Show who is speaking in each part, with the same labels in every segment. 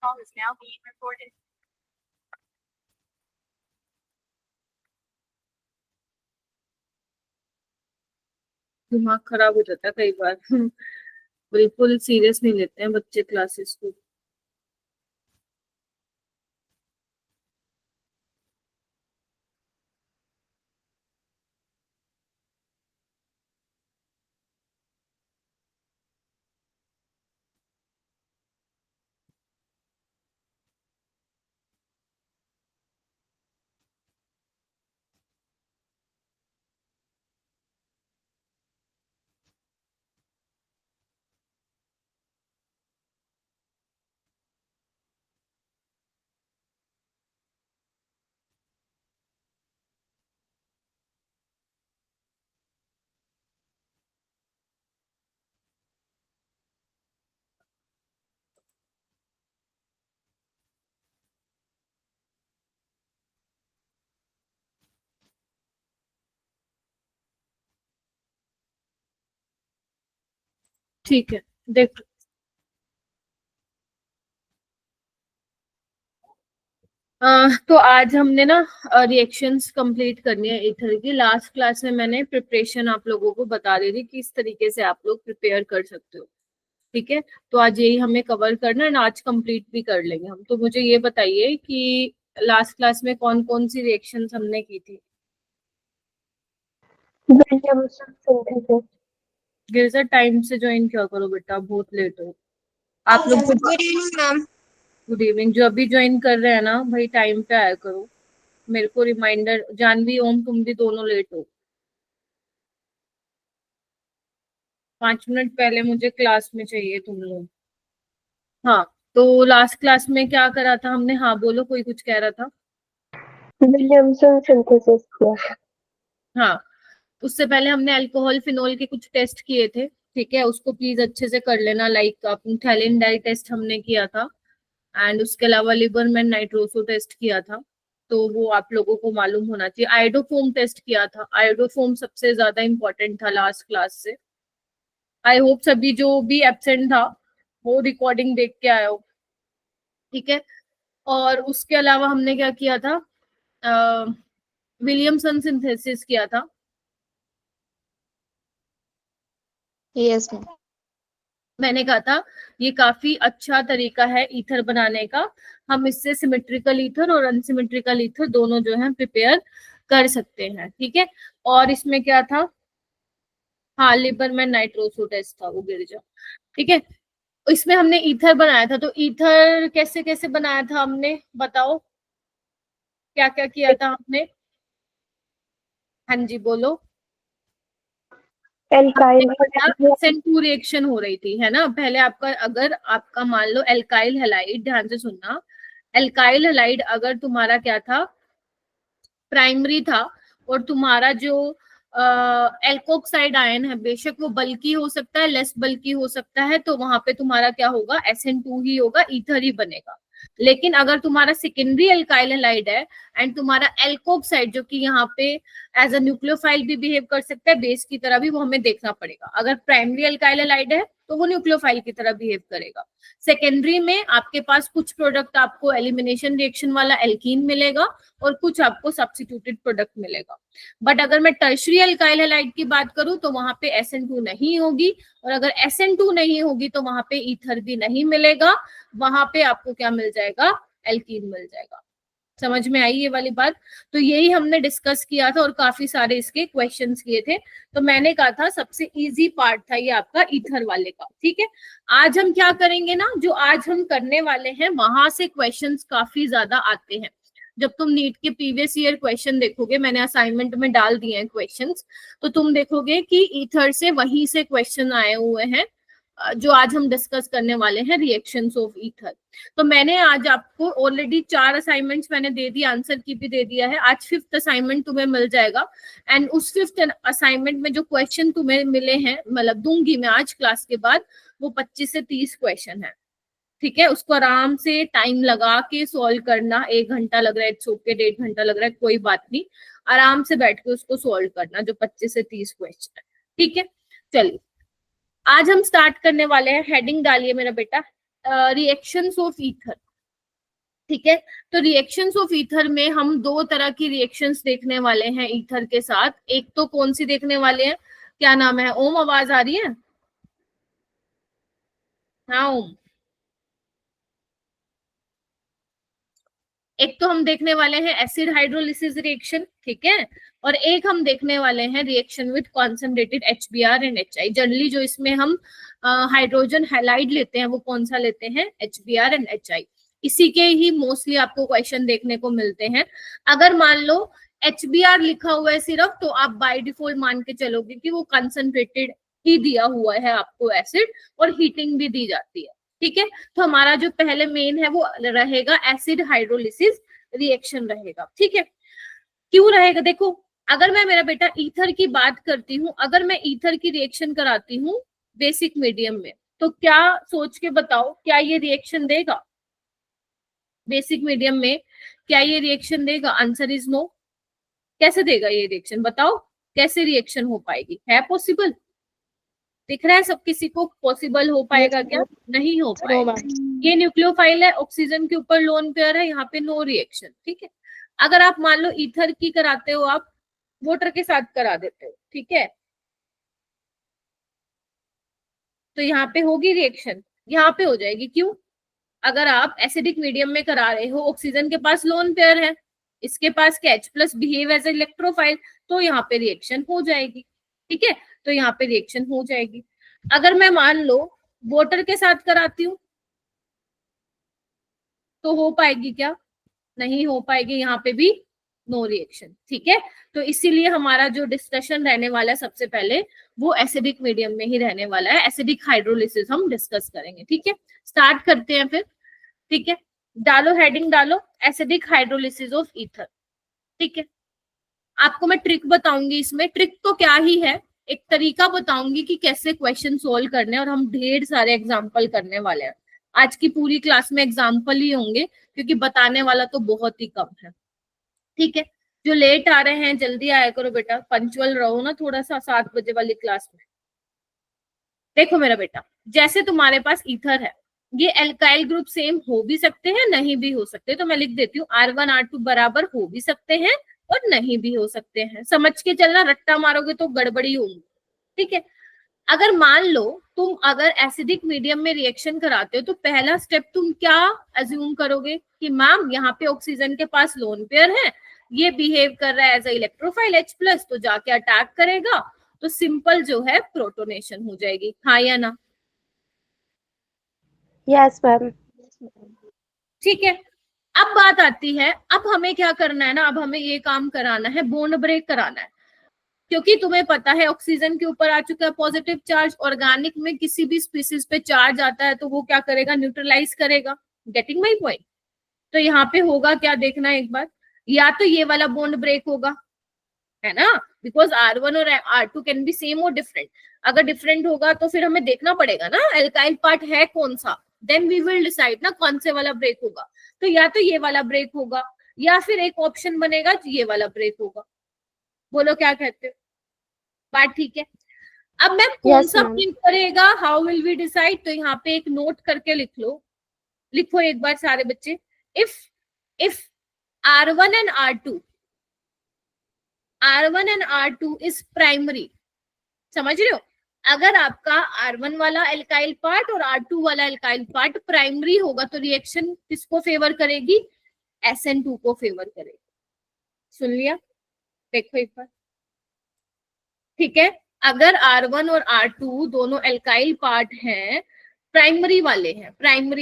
Speaker 1: Call is now being recorded. दिमाग खराब हो जाता है कई बार। बिल्कुल सीरियस नहीं लेते हैं बच्चे क्लासेस को। ठीक है, देख। तो आज हमने ना रिएक्शंस कंप्लीट करनी है ईथर की। लास्ट क्लास में मैंने प्रिपरेशन आप लोगों को बता दी थी किस तरीके से आप लोग प्रिपेयर कर सकते हो। ठीक है, तो आज यही हमें कवर करना है, आज कंप्लीट भी कर लेंगे हम। तो मुझे ये बताइए कि लास्ट क्लास में कौन कौन सी रिएक्शंस हमने की थी। गिरजा टाइम से ज्वाइन क्या करो बेटा, बहुत लेट हो आप लोग। Good evening ma'am. Good evening. जो अभी ज्वाइन कर रहे हैं ना भाई, टाइम पे आया करो। मेरे को रिमाइंडर, जानवी ओम तुम भी दोनों लेट हो। 5 मिनट पहले मुझे क्लास में चाहिए तुम लोग। हाँ, तो लास्ट क्लास में क्या करा था हमने? हाँ बोलो, कोई कुछ कह रहा था।
Speaker 2: विलियमसन सिंथेसिस किया।
Speaker 1: हाँ, उससे पहले हमने अल्कोहल फिनोल के कुछ टेस्ट किए थे। ठीक है, उसको प्लीज अच्छे से कर लेना। लाइक थैलिन डाई टेस्ट हमने किया था, एंड उसके अलावा लिबरमैन नाइट्रोसो टेस्ट किया था। तो वो आप लोगों को मालूम होना चाहिए। आयोडोफोम टेस्ट किया था। आयोडोफोम सबसे ज्यादा इंपॉर्टेंट था लास्ट क्लास से। आई होप सभी जो भी एब्सेंट था वो रिकॉर्डिंग देख के आया हो। ठीक है, और उसके अलावा हमने क्या किया था? विलियमसन सिंथेसिस किया था।
Speaker 2: Yes ma'am.
Speaker 1: मैंने कहा था ये काफी अच्छा तरीका है ईथर बनाने का। हम इससे सिमेट्रिकल ईथर और अनसिमेट्रिकल ईथर दोनों जो है प्रिपेयर कर सकते हैं। ठीक है, और इसमें क्या था? हाँ, लिबरमैन नाइट्रोसो टेस्ट था वो, गिरजा। ठीक है, इसमें हमने ईथर बनाया था। तो ईथर कैसे कैसे बनाया था हमने, बताओ क्या क्या किया था हमने? हाँ जी बोलो।
Speaker 2: एल्काइल
Speaker 1: SN2 रिएक्शन हो रही थी, है ना? पहले आपका, अगर आपका मान लो एल्काइल हैलाइड, ध्यान से सुनना। एल्काइल हैलाइड अगर तुम्हारा क्या था, प्राइमरी था, और तुम्हारा जो एल्कोक्साइड आयन है, बेशक वो बल्कि हो सकता है, लेस बल्कि हो सकता है, तो वहां पे तुम्हारा क्या होगा? SN2 ही होगा, ईथर ही बनेगा। लेकिन अगर तुम्हारा सेकेंडरी एल्काइल हैलाइड है एंड तुम्हारा एल्कोक्साइड, जो कि यहाँ पे एज अ न्यूक्लियोफाइल भी बिहेव कर सकता है, बेस की तरह भी, वो हमें देखना पड़ेगा। अगर प्राइमरी एल्काइल हैलाइड है तो वो न्यूक्लियोफाइल की तरह बिहेव करेगा। सेकेंडरी में आपके पास कुछ प्रोडक्ट आपको एलिमिनेशन रिएक्शन वाला एल्कीन मिलेगा और कुछ आपको सब्स्टिट्यूटेड प्रोडक्ट मिलेगा। बट अगर मैं टर्शरी अल्काइल हैलाइड की बात करूं तो वहां पे SN2 नहीं होगी, और अगर SN2 नहीं होगी तो वहां पे ईथर भी नहीं मिलेगा। वहां पे आपको क्या मिल जाएगा? एल्कीन मिल जाएगा। समझ में आई ये वाली बात? तो यही हमने डिस्कस किया था और काफी सारे इसके क्वेश्चंस किए थे। तो मैंने कहा था सबसे इजी पार्ट था ये आपका ईथर वाले का। ठीक है, आज हम क्या करेंगे ना, जो आज हम करने वाले हैं वहां से क्वेश्चंस काफी ज्यादा आते हैं। जब तुम नीट के प्रीवियस ईयर क्वेश्चन देखोगे, मैंने असाइनमेंट में डाल दिए हैं क्वेश्चंस, तो तुम देखोगे कि ईथर से वहीं से क्वेश्चन आए हुए हैं जो आज हम डिस्कस करने वाले हैं, रिएक्शंस ऑफ ईथर। तो मैंने आज आपको ऑलरेडी 4 असाइनमेंट्स मैंने दे दी, आंसर की भी दे दिया है। आज 5th असाइनमेंट तुम्हें मिल जाएगा, एंड उस 5th असाइनमेंट में जो क्वेश्चन तुम्हें मिले हैं, मतलब दूंगी मैं आज क्लास के बाद, वो 25 से 30 क्वेश्चन है। ठीक है, उसको आराम से टाइम लगा के सॉल्व करना। 1 घंटा लग रहा है, इट्स ओके, 1.5 घंटा लग रहा है, कोई बात नहीं। आराम से बैठ के उसको सॉल्व करना, जो 25 से 30 क्वेश्चन है। ठीक है, चलिए आज हम स्टार्ट करने वाले हैं। हेडिंग डालिए मेरा बेटा, रिएक्शंस ऑफ ईथर। ठीक है। तो रिएक्शंस ऑफ ईथर में हम दो तरह की रिएक्शंस देखने वाले हैं ईथर के साथ। एक तो कौन सी देखने वाले हैं, क्या नाम है, ओम आवाज आ रही है? हाँ ओम। एक तो हम देखने वाले हैं एसिड हाइड्रोलिसिस रिएक्शन, ठीक है, और एक हम देखने वाले हैं reaction with concentrated HBr and HI। Generally जो इसमें हम हाइड्रोजन हैलाइड लेते हैं वो कौन सा लेते हैं, HBr एंड HI। इसी के ही मोस्टली आपको क्वेश्चन देखने को मिलते हैं। अगर मान लो HBr लिखा हुआ है सिर्फ, तो आप बाय डिफॉल्ट मान के चलोगे कि वो कंसंट्रेटेड ही दिया हुआ है आपको एसिड, और हीटिंग भी दी जाती है, ठीक है। तो हमारा जो पहले मेन है वो रहेगा एसिड हाइड्रोलिसिस रिएक्शन रहेगा, ठीक है। क्यों रहेगा, देखो अगर मैं मेरा बेटा ईथर की बात करती हूँ, अगर मैं ईथर की रिएक्शन कराती हूँ बेसिक मीडियम में, तो क्या सोच के बताओ, क्या ये रिएक्शन देगा बेसिक मीडियम में, क्या ये रिएक्शन देगा? Answer is no. कैसे देगा ये रिएक्शन, बताओ कैसे रिएक्शन हो पाएगी, है पॉसिबल? दिख रहा है सब किसी को पॉसिबल हो पाएगा क्या? नहीं हो पाएगा। ये न्यूक्लियोफाइल है, ऑक्सीजन के ऊपर लोन पेयर है, यहाँ पे नो रिएक्शन, ठीक है। अगर आप मान लो ईथर की कराते हो, आप वाटर के साथ करा देते हो, ठीक है, तो यहाँ पे होगी रिएक्शन, यहाँ पे हो जाएगी। क्यों? अगर आप एसिडिक मीडियम में करा रहे हो, ऑक्सीजन के पास लोन पेयर है, इसके पास क्या H+ बिहेव एज इलेक्ट्रोफाइल, तो यहाँ पे रिएक्शन हो जाएगी, ठीक है, तो यहाँ पे रिएक्शन हो जाएगी। अगर मैं मान लो वाटर के साथ कराती हूँ तो हो पाएगी क्या? नहीं हो पाएगी, यहाँ पे भी नो रिएक्शन, ठीक है। तो इसीलिए हमारा जो डिस्कशन रहने वाला है सबसे पहले वो एसिडिक मीडियम में ही रहने वाला है, एसिडिक हाइड्रोलिसिस हम डिस्कस करेंगे, ठीक है। स्टार्ट करते हैं फिर, ठीक है। डालो हेडिंग डालो, एसिडिक हाइड्रोलिसिस ऑफ ईथर, ठीक है। आपको मैं ट्रिक बताऊंगी, इसमें ट्रिक तो क्या ही है, एक तरीका बताऊंगी कि कैसे क्वेश्चन सोल्व करने हैं, और हम ढेर सारे एग्जाम्पल करने वाले हैं। आज की पूरी क्लास में एग्जाम्पल ही होंगे, क्योंकि बताने वाला तो बहुत ही कम है, ठीक है। जो लेट आ रहे हैं जल्दी आया करो बेटा, पंचुअल रहो ना थोड़ा सा 7 बजे वाली क्लास में। देखो मेरा बेटा, जैसे तुम्हारे पास ईथर है, ये एल्काइल ग्रुप सेम हो भी सकते हैं, नहीं भी हो सकते, तो मैं लिख देती हूँ R1 R2 बराबर हो भी सकते हैं और नहीं भी हो सकते हैं। समझ के चलना, रट्टा मारोगे तो गड़बड़ी होगी, ठीक है। अगर मान लो तुम अगर एसिडिक मीडियम में रिएक्शन कराते हो, तो पहला स्टेप तुम क्या अज्यूम करोगे कि मैम यहाँ पे ऑक्सीजन के पास लोन पेयर है, ये बिहेव कर रहा है एज अ इलेक्ट्रोफाइल H+, तो जाके अटैक करेगा, तो सिंपल जो है प्रोटोनेशन हो जाएगी, हाँ या ना?
Speaker 2: Yes ma'am.
Speaker 1: ठीक है। अब बात आती है, अब हमें क्या करना है ना, अब हमें ये काम कराना है, बॉन्ड ब्रेक कराना है, क्योंकि तुम्हें पता है ऑक्सीजन के ऊपर आ चुका है पॉजिटिव चार्ज, ऑर्गेनिक में किसी भी स्पीसीज पे चार्ज आता है तो वो क्या करेगा, न्यूट्रलाइज करेगा। Getting my point? तो यहाँ पे होगा क्या, देखना एक बार, या तो ये वाला बॉन्ड ब्रेक होगा, है ना, बिकॉज R1 और R2 कैन बी सेम और डिफरेंट। अगर डिफरेंट होगा तो फिर हमें देखना पड़ेगा ना एल्काइल पार्ट है कौन सा, देन वी विल डिसाइड ना कौन से वाला ब्रेक होगा। तो या तो ये वाला ब्रेक होगा, या फिर एक ऑप्शन बनेगा ये वाला ब्रेक होगा। बोलो क्या कहते हो, बात ठीक है? अब मैम कौन
Speaker 2: Yes,
Speaker 1: सा
Speaker 2: ma'am.
Speaker 1: प्रिंट करेगा, हाउ विल वी डिसाइड? तो यहाँ पे एक नोट करके लिख लो, लिखो एक बार सारे बच्चे, if R1 and R2 is primary, समझ रहे हो? अगर आपका R1 वाला एल्काइल पार्ट और R2 वाला एल्काइल पार्ट प्राइमरी होगा, तो रिएक्शन किसको फेवर करेगी, SN2 को फेवर करेगी। सुन लिया? देखो एक बार, ठीक है। अगर R1 और R2 दोनों एल्काइल पार्ट हैं, प्राइमरी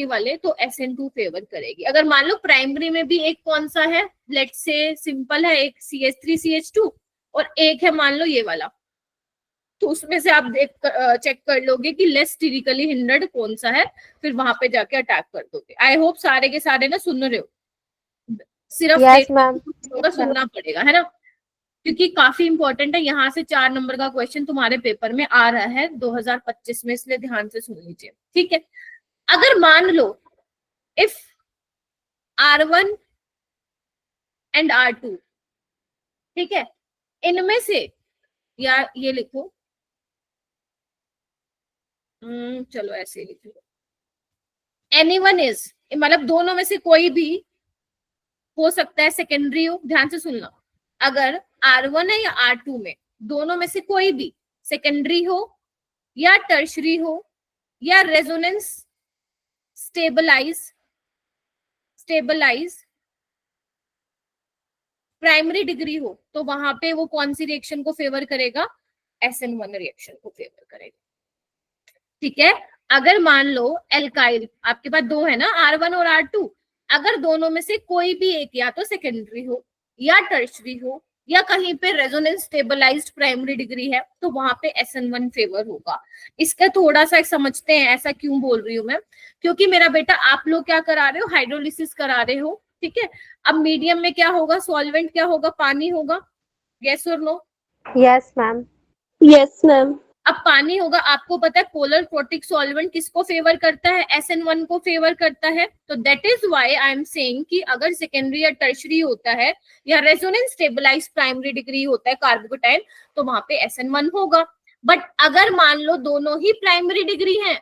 Speaker 1: वाले, तो SN2 फेवर करेगी। अगर मान लो प्राइमरी में भी एक कौन सा है, लेट्स से सिंपल है, एक CH3CH2 और एक है मान लो ये वाला, तो उसमें से आप चेक कर लोगे कि लेस स्टेरिकली हिंडर्ड कौन सा है, फिर वहां पे जाके अटैक कर दोगे। आई होप सारे के सारे ना सुन रहे हो, सिर्फ
Speaker 2: Yes, ma'am.
Speaker 1: सुनना पड़ेगा, है ना, क्योंकि काफी इंपॉर्टेंट है। यहाँ से 4 नंबर का क्वेश्चन तुम्हारे पेपर में आ रहा है 2025 में, इसलिए ध्यान से सुन लीजिए, ठीक है। अगर मान लो इफ R1 एंड R2, ठीक है, इनमें से, या ये लिखो, चलो ऐसे लिख लो, एनीवन इज, मतलब दोनों में से कोई भी हो सकता है सेकेंडरी हो, ध्यान से सुनना, अगर R1 है या R2 में, दोनों में से कोई भी सेकेंडरी हो या टर्शरी हो या रेजोनेंस स्टेबलाइज प्राइमरी डिग्री हो, तो वहां पे वो कौन सी रिएक्शन को फेवर करेगा? SN1 रिएक्शन को फेवर करेगा। ठीक है, अगर मान लो एल्काइल, आपके पास दो है ना, R1 और R2, अगर दोनों में से कोई भी एक या तो सेकेंडरी हो या टर्शरी हो या कहीं पे रेजोनेंस स्टेबलाइज्ड प्राइमरी डिग्री है, तो वहां पे SN1 फेवर होगा। इसका थोड़ा सा समझते हैं, ऐसा क्यों बोल रही हूँ मैं, क्योंकि मेरा बेटा आप लोग क्या करा रहे हो? हाइड्रोलिसिस करा रहे हो, ठीक है। अब मीडियम में क्या होगा? सॉल्वेंट क्या होगा? पानी होगा, यस और no?
Speaker 2: Yes ma'am. Yes ma'am.
Speaker 1: अब पानी होगा, आपको पता है पोलर प्रोटिक सॉल्वेंट किसको फेवर करता है? SN1 को फेवर करता है। तो that is why I am saying कि अगर सेकेंडरी या टर्शरी होता है या रेजोनेंस स्टेबलाइज्ड प्राइमरी डिग्री होता है कार्बोकेटाइन, तो वहां पे SN1 होगा। बट अगर मान लो दोनों ही प्राइमरी डिग्री है,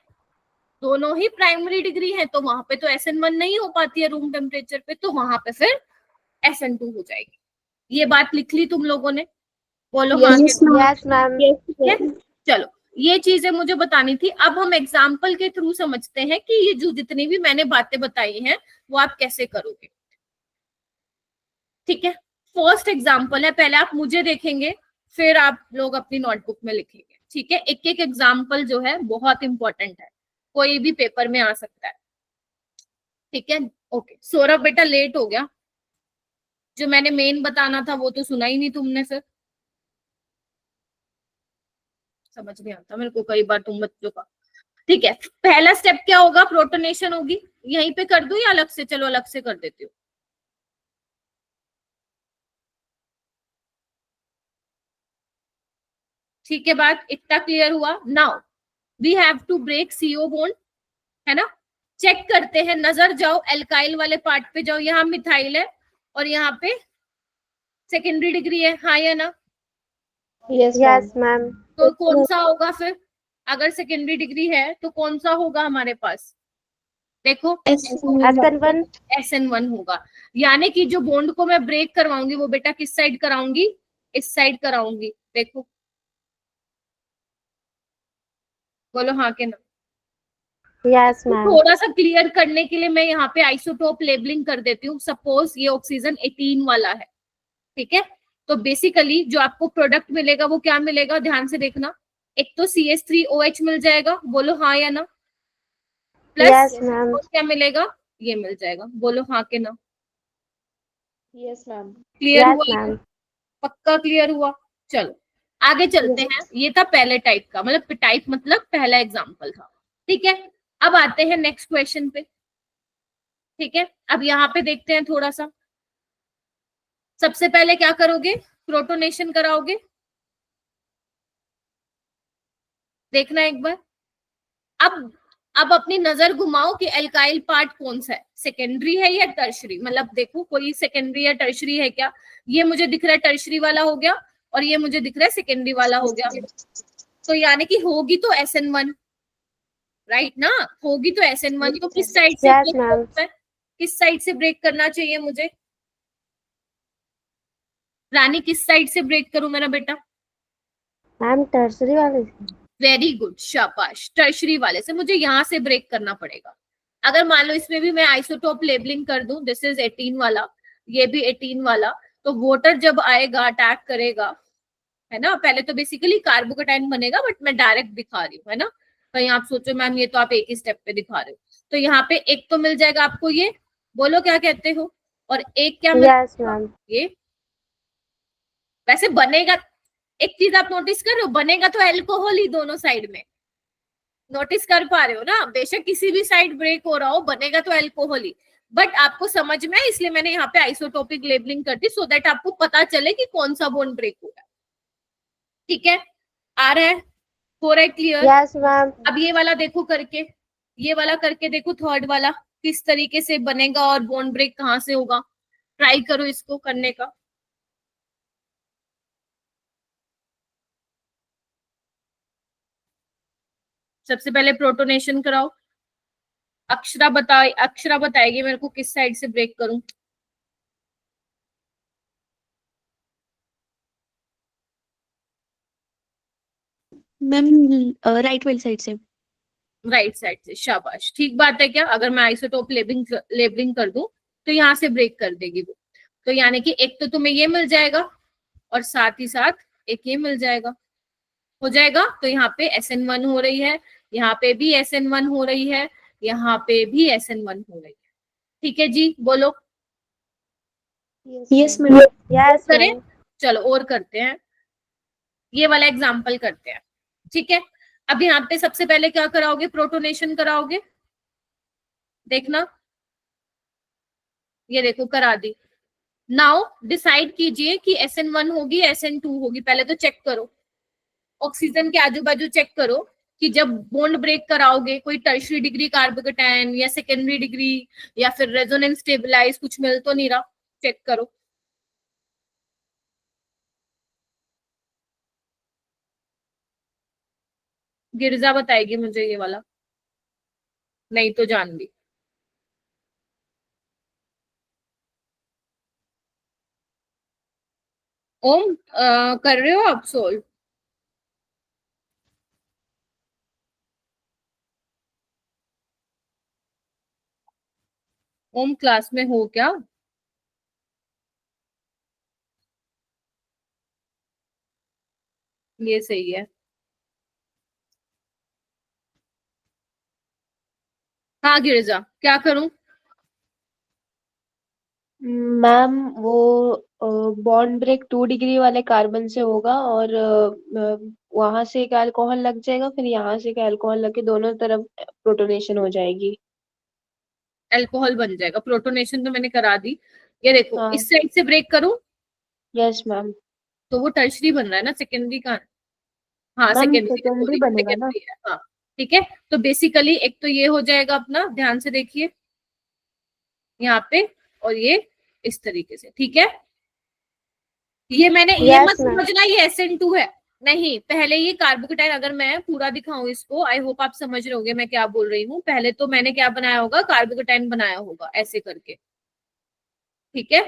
Speaker 1: दोनों ही प्राइमरी डिग्री है, तो वहां पे तो SN1 नहीं हो पाती है रूम टेम्परेचर पे, तो वहां पे फिर SN2 हो जाएगी। ये बात लिख ली तुम लोगों ने? बोलो हाँ।
Speaker 2: Yes ma'am.
Speaker 1: चलो, ये चीजें मुझे बतानी थी। अब हम एग्जाम्पल के थ्रू समझते हैं कि ये जो जितनी भी मैंने बातें बताई हैं वो आप कैसे करोगे। ठीक है, फर्स्ट एग्जाम्पल है, पहले आप मुझे देखेंगे फिर आप लोग अपनी नोटबुक में लिखेंगे। ठीक है, एक एक एग्जाम्पल जो है बहुत इंपॉर्टेंट है, कोई भी पेपर में आ सकता है। ठीक है, ओके। सौरभ बेटा लेट हो गया, जो मैंने मेन बताना था वो तो सुना ही नहीं तुमने, फिर समझ नहीं आता मेरे को कई बार तुम बच्चों का। ठीक है, पहला स्टेप क्या होगा? प्रोटोनेशन होगी। यहीं पे कर दूं या अलग से? चलो अलग से कर देती हूँ। ठीक है, बात इतना क्लियर हुआ? Now we have to break CO bond, है ना। चेक करते हैं, नजर जाओ एल्काइल वाले पार्ट पे जाओ, यहाँ मिथाइल है और यहाँ पे सेकेंडरी डिग्री है, हाँ या ना?
Speaker 2: Yes ma'am.
Speaker 1: तो कौन सा होगा फिर? अगर सेकेंडरी डिग्री है तो कौन सा होगा हमारे पास? देखो,
Speaker 2: SN1।
Speaker 1: SN1 होगा। यानी कि जो बॉन्ड को मैं ब्रेक करवाऊंगी वो बेटा किस साइड कराऊंगी? इस साइड कराऊंगी। देखो, बोलो हाँ के ना।
Speaker 2: यस
Speaker 1: तो
Speaker 2: मैम।
Speaker 1: थोड़ा सा क्लियर करने के लिए मैं यहाँ पे आइसोटोप लेबलिंग कर देती हूँ। सपोज ये ऑक्सीजन 18 वाला है, ठीक है। तो बेसिकली जो आपको प्रोडक्ट मिलेगा वो क्या मिलेगा? ध्यान से देखना, एक तो CH3OH मिल जाएगा, बोलो हाँ या ना। Plus
Speaker 2: yes ma'am.
Speaker 1: क्या मिलेगा? ये मिल जाएगा, बोलो हाँ के ना।
Speaker 2: Yes ma'am.
Speaker 1: क्लियर
Speaker 2: यस
Speaker 1: हुआ?
Speaker 2: मैम।
Speaker 1: पक्का क्लियर हुआ? चलो आगे चलते हैं। ये था पहले टाइप का, मतलब टाइप मतलब पहला एग्जांपल था। ठीक है, अब आते हैं नेक्स्ट क्वेश्चन पे। ठीक है, अब यहाँ पे देखते हैं थोड़ा सा। सबसे पहले क्या करोगे? प्रोटोनेशन कराओगे। देखना एक बार। अब अपनी नजर घुमाओ कि एल्काइल पार्ट कौन सा है, सेकेंडरी है या टर्शरी। मतलब देखो कोई सेकेंडरी या टर्शरी है क्या? ये मुझे दिख रहा है टर्शरी वाला हो गया और ये मुझे दिख रहा है सेकेंडरी वाला हो गया। तो यानी कि होगी तो SN1, राइट ना? होगी तो SN1। तो किस साइड से
Speaker 2: यस
Speaker 1: ब्रेक
Speaker 2: मैम।
Speaker 1: करना है? किस साइड से ब्रेक करना चाहिए मुझे? रानी किस साइड से ब्रेक करूं मेरा बेटा?
Speaker 2: मैम टर्सरी वाले।
Speaker 1: वेरी गुड, शाबाश, टर्शरी वाले से मुझे यहाँ से ब्रेक करना पड़ेगा। अगर मान लो इसमें भी मैं आइसोटोप लेबलिंग कर दूं, दिस इज 18 वाला, ये भी 18 वाला, तो वोटर जब आएगा अटैक करेगा, है ना। पहले तो बेसिकली कार्बोकेटाइन बनेगा, बट मैं डायरेक्ट दिखा रही हूँ, है ना। कहीं आप सोचो मैम ये तो आप एक ही स्टेप पे दिखा रहे हो। तो यहाँ पे एक तो मिल जाएगा आपको ये, बोलो क्या कहते हो, और एक क्या मिल
Speaker 2: यस मैम।
Speaker 1: ये। वैसे बनेगा, एक चीज आप नोटिस कर रहे हो, बनेगा तो एल्कोहल ही दोनों साइड में। नोटिस कर पा रहे हो ना? बेशक किसी भी साइड ब्रेक हो रहा हो, बनेगा तो एल्कोहल ही। बट आपको समझ में, इसलिए मैंने यहाँ पे आइसोटोपिक लेबलिंग कर दी, सो दैट आपको पता चले कि कौन सा बॉन्ड ब्रेक हो रहा है। ठीक है, आ रहा है, हो रहा है क्लियर?
Speaker 2: Yes ma'am.
Speaker 1: अब ये वाला देखो करके, ये वाला करके देखो, थर्ड वाला किस तरीके से बनेगा और बॉन्ड ब्रेक कहाँ से होगा। ट्राई करो इसको करने का। सबसे पहले प्रोटोनेशन कराओ। अक्षरा बताएगी मेरे को किस साइड से ब्रेक करूं।
Speaker 3: मैम राइट वाली साइड से।
Speaker 1: राइट साइड से, शाबाश, ठीक बात है। क्या अगर मैं आइसोटोप लेबलिंग कर दूं तो यहाँ से ब्रेक कर देगी वो। तो यानी कि एक तो तुम्हें ये मिल जाएगा और साथ ही साथ एक ये मिल जाएगा, हो जाएगा। तो यहाँ पे SN1 हो रही है, यहाँ पे भी SN1 हो रही है, यहाँ पे भी SN1 हो रही है। ठीक है जी, बोलो।
Speaker 3: Yes ma'am.
Speaker 2: Yes,
Speaker 1: करें,
Speaker 2: ma'am.
Speaker 1: चलो और करते हैं, ये वाला एग्जाम्पल करते हैं। ठीक है, अब यहाँ पे सबसे पहले क्या कराओगे, प्रोटोनेशन कराओगे। देखना, ये देखो करा दी। नाउ डिसाइड कीजिए कि SN1 होगी SN2 होगी। पहले तो चेक करो, ऑक्सीजन के आजू बाजू चेक करो कि जब बॉन्ड ब्रेक कराओगे कोई टर्शियरी डिग्री कार्बोकेटायन या सेकेंडरी डिग्री या फिर रेजोनेंस स्टेबलाइज कुछ मिल तो नहीं रहा, चेक करो। गिरजा बताएगी मुझे ये वाला, नहीं तो जानवी। ओम कर रहे हो आप सोल्व? ओम क्लास में हो क्या? ये सही है। हाँ गिरजा, क्या करूं?
Speaker 3: मैम वो बॉन्ड ब्रेक 2 डिग्री वाले कार्बन से होगा और वहां से एक अल्कोहल लग जाएगा, फिर यहाँ से एक अल्कोहल लग के दोनों तरफ प्रोटोनेशन हो जाएगी।
Speaker 1: अल्कोहल बन जाएगा, प्रोटोनेशन तो मैंने करा दी। ये देखो
Speaker 3: हाँ।
Speaker 1: इस साइड से ब्रेक करूं
Speaker 3: यस मैम।
Speaker 1: तो वो टर्शरी बन रहा है ना, सेकेंडरी का। हाँ
Speaker 3: मैम
Speaker 1: सेकेंडरी,
Speaker 3: सेकेंडरी
Speaker 1: सॉरी
Speaker 3: बनेगा ना।
Speaker 1: सेकेंडरी है, हाँ। ठीक है, तो बेसिकली एक तो ये हो जाएगा अपना, ध्यान से देखिए यहाँ पे, और ये इस तरीके से। ठीक है, ये मैंने ये मत
Speaker 2: Yes, ma'am.
Speaker 1: समझना ये SN2 है, नहीं। पहले ये कार्बोकेटाइन, अगर मैं पूरा दिखाऊं इसको, आई होप आप समझ रहे होगे मैं क्या बोल रही हूँ। पहले तो मैंने क्या बनाया होगा, कार्बोकेटाइन बनाया होगा ऐसे करके। ठीक है,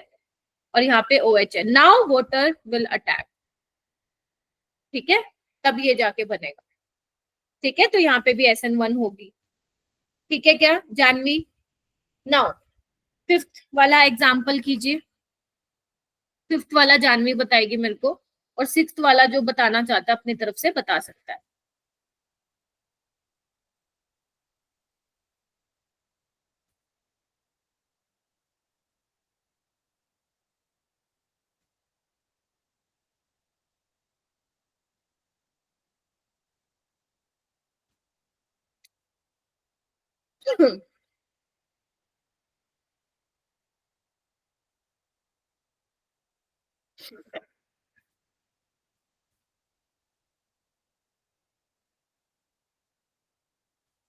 Speaker 1: और यहाँ पे OH है। नाउ वाटर विल अटैक, ठीक है, तब ये जाके बनेगा। ठीक है, तो यहाँ पे भी SN1 होगी। ठीक है क्या जानवी? नाउ फिफ्थ वाला एग्जाम्पल कीजिए। फिफ्थ वाला जानवी बताएगी मेरे को, और सिक्स्थ वाला जो बताना चाहता है अपनी तरफ से बता सकता है।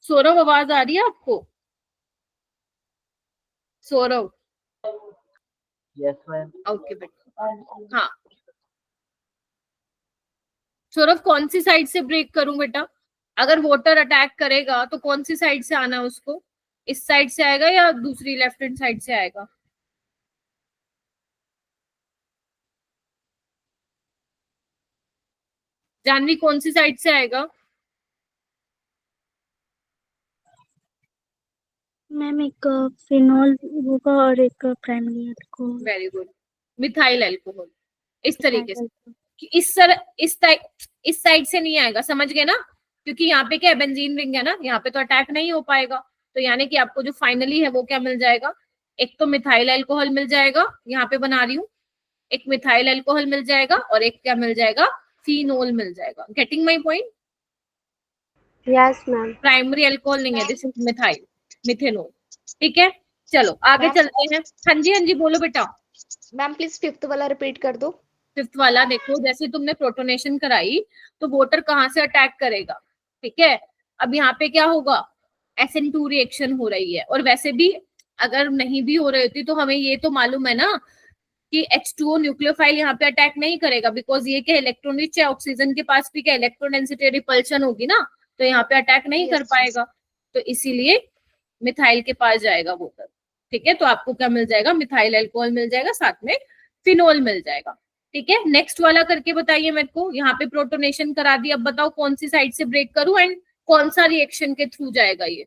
Speaker 1: सौरभ, आवाज आ रही है आपको? सौरभ?
Speaker 4: Yes ma'am.
Speaker 1: ओके बेटा, हाँ। सौरभ कौन सी साइड से ब्रेक करूं बेटा? अगर वाटर अटैक करेगा तो कौन सी साइड से आना है उसको? इस साइड से आएगा या दूसरी लेफ्ट हैंड साइड से आएगा? जानवी कौन सी साइड से आएगा?
Speaker 3: मैम एक फिनॉल होगा और एक primary alcohol.
Speaker 1: Very good, methyl alcohol. इस तरीके से कि इस साइड से नहीं आएगा, समझ गए ना? क्योंकि यहाँ पे क्या है, बेंजीन रिंग है ना, यहाँ पे तो अटैक नहीं हो पाएगा। तो यानी कि आपको जो फाइनली है वो क्या मिल जाएगा, एक तो मिथाइल अल्कोहल मिल जाएगा, यहाँ पे बना रही हूँ, एक मिथाइल अल्कोहल मिल जाएगा और एक क्या मिल जाएगा, फिनोल मिल जाएगा। Getting my point?
Speaker 2: Yes, ma'am.
Speaker 1: Primary alcohol नहीं है, दिस इज मिथाइल, मिथेनॉल। ठीक है, चलो आगे चलते हैं। हाँ जी, हाँ जी, बोलो बेटा।
Speaker 5: मैम प्लीज फिफ्थ वाला रिपीट कर दो।
Speaker 1: फिफ्थ वाला देखो, जैसे तुमने प्रोटोनेशन कराई तो वाटर कहाँ से अटैक करेगा? ठीक है, अब यहाँ पे क्या होगा, SN2 रिएक्शन हो रही है। और वैसे भी अगर नहीं भी हो रही होती तो हमें ये तो मालूम है ना कि H2O न्यूक्लियोफाइल यहाँ पे अटैक नहीं करेगा, बिकॉज ये क्या इलेक्ट्रॉन रिच है, ऑक्सीजन के पास भी क्या इलेक्ट्रॉन डेंसिटी रिपल्शन होगी ना, तो यहाँ पे अटैक नहीं कर पाएगा। तो इसीलिए मिथाइल के पास जाएगा वाटर। ठीक है, तो आपको क्या मिल जाएगा, मिथाइल अल्कोहल मिल जाएगा, साथ में फिनोल मिल जाएगा। ठीक है, नेक्स्ट वाला करके बताइए मेरे को। यहाँ पे प्रोटोनेशन करा दी, अब बताओ कौन सी साइड से ब्रेक करूं एंड कौन सा रिएक्शन के थ्रू जाएगा ये।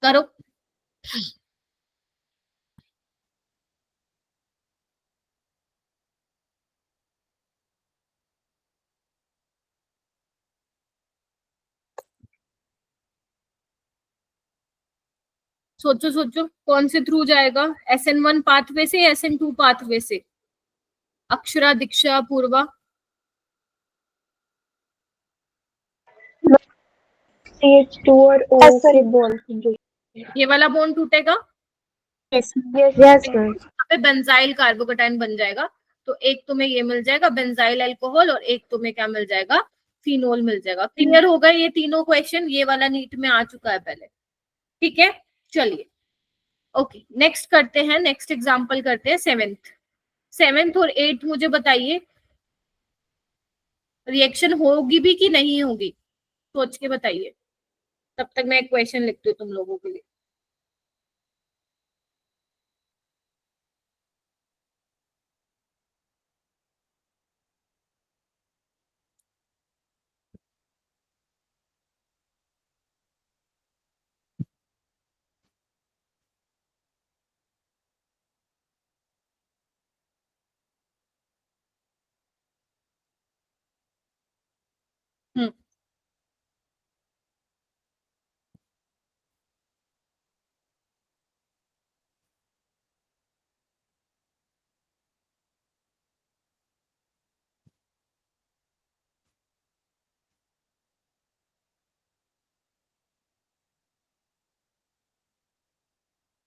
Speaker 1: करो। सोचो सोचो कौन से थ्रू जाएगा, SN1 पाथवे से या SN2 पाथवे से? अक्षरा, दीक्षा, पूर्वा।
Speaker 2: CH2 और O के बॉन्ड।
Speaker 1: ये वाला बॉन्ड टूटेगा,
Speaker 2: यस मैम।
Speaker 1: यहाँ पे बेंजाइल कार्बोकेटाइन बन जाएगा। तो एक तुम्हें ये मिल जाएगा बेंजाइल अल्कोहल और एक तुम्हें क्या मिल जाएगा, फिनोल मिल जाएगा। क्लियर हो गए ये तीनों क्वेश्चन? ये वाला नीट में आ चुका है पहले। ठीक है, चलिए ओके नेक्स्ट करते हैं, नेक्स्ट एग्जांपल करते हैं। सेवेंथ और 8 मुझे बताइए रिएक्शन होगी भी कि नहीं होगी, सोच के बताइए। तब तक मैं एक क्वेश्चन लिखती हूँ तुम लोगों के लिए। हम्म,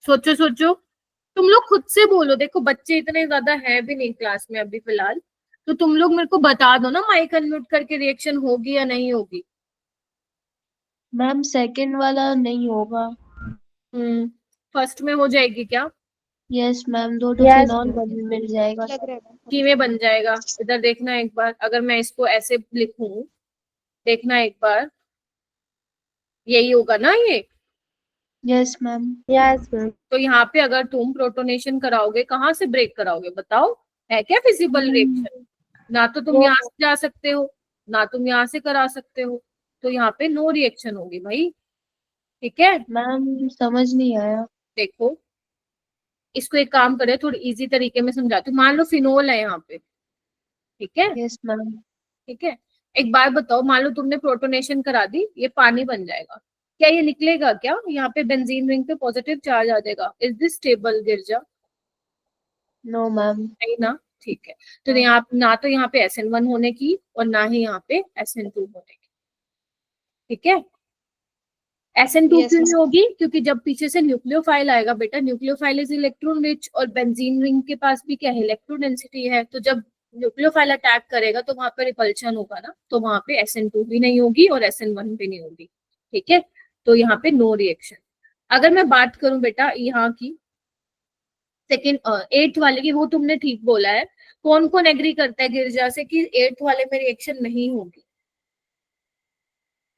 Speaker 1: सोचो सोचो, तुम लोग खुद से बोलो। देखो बच्चे इतने ज्यादा है भी नहीं क्लास में अभी फिलहाल, तो तुम लोग मेरे को बता दो ना माइक अनम्यूट करके रिएक्शन होगी या नहीं होगी।
Speaker 3: मैम सेकंड वाला नहीं होगा।
Speaker 1: फर्स्ट में हो जाएगी क्या?
Speaker 3: यस मैम, दो
Speaker 2: Yes,
Speaker 3: फिनॉल
Speaker 2: ma'am.
Speaker 3: मिल जाएगा।
Speaker 5: लग रहा है मैम।
Speaker 1: किमें बन जाएगा, इधर देखना एक बार। अगर मैं इसको ऐसे लिखूं, देखना एक बार, यही होगा ना ये।
Speaker 3: Yes ma'am.
Speaker 2: Yes, ma'am.
Speaker 1: तो यहाँ पे अगर तुम प्रोटोनेशन कराओगे, कहाँ से ब्रेक कराओगे बताओ? है क्या फिजिबल रिएक्शन? ना तो तुम यहाँ से जा सकते हो, ना तुम यहाँ से करा सकते हो, तो यहाँ पे नो रिएक्शन होगी भाई। ठीक है,
Speaker 3: मैम समझ नहीं आया।
Speaker 1: देखो इसको एक काम करे, थोड़ी इजी तरीके में समझाती हूँ। मान लो फिनोल है यहाँ पे, ठीक है,
Speaker 3: यस मैम।
Speaker 1: ठीक है। एक बार बताओ, मान लो तुमने प्रोटोनेशन करा दी, ये पानी बन जाएगा, क्या ये निकलेगा क्या? यहाँ पे बेंजीन रिंग पे पॉजिटिव चार्ज आ जाएगा। Is this stable Girja?
Speaker 3: No ma'am.
Speaker 1: नहीं ना, ठीक है। तो यहाँ ना तो यहाँ पे SN1 होने की और ना ही यहाँ पे SN2 होने की। ठीक है, SN2
Speaker 5: Yes,
Speaker 1: क्यों
Speaker 5: ma'am.
Speaker 1: नहीं होगी? क्योंकि जब पीछे से न्यूक्लियोफाइल आएगा बेटा, न्यूक्लियोफाइल इज इलेक्ट्रॉन रिच और बेंजीन रिंग के पास भी क्या है, इलेक्ट्रॉन डेंसिटी है। तो जब न्यूक्लियोफाइल अटैक करेगा तो वहां पे रिपल्शन होगा ना, तो वहां पे SN2 भी नहीं होगी और SN1 भी नहीं होगी। ठीक है, तो यहाँ पे नो रिएक्शन। अगर मैं बात करूं बेटा यहाँ की सेकेंड 8th वाले की, वो तुमने ठीक बोला है। कौन कौन एग्री करता है गिरजा से कि 8th वाले में रिएक्शन नहीं होगी?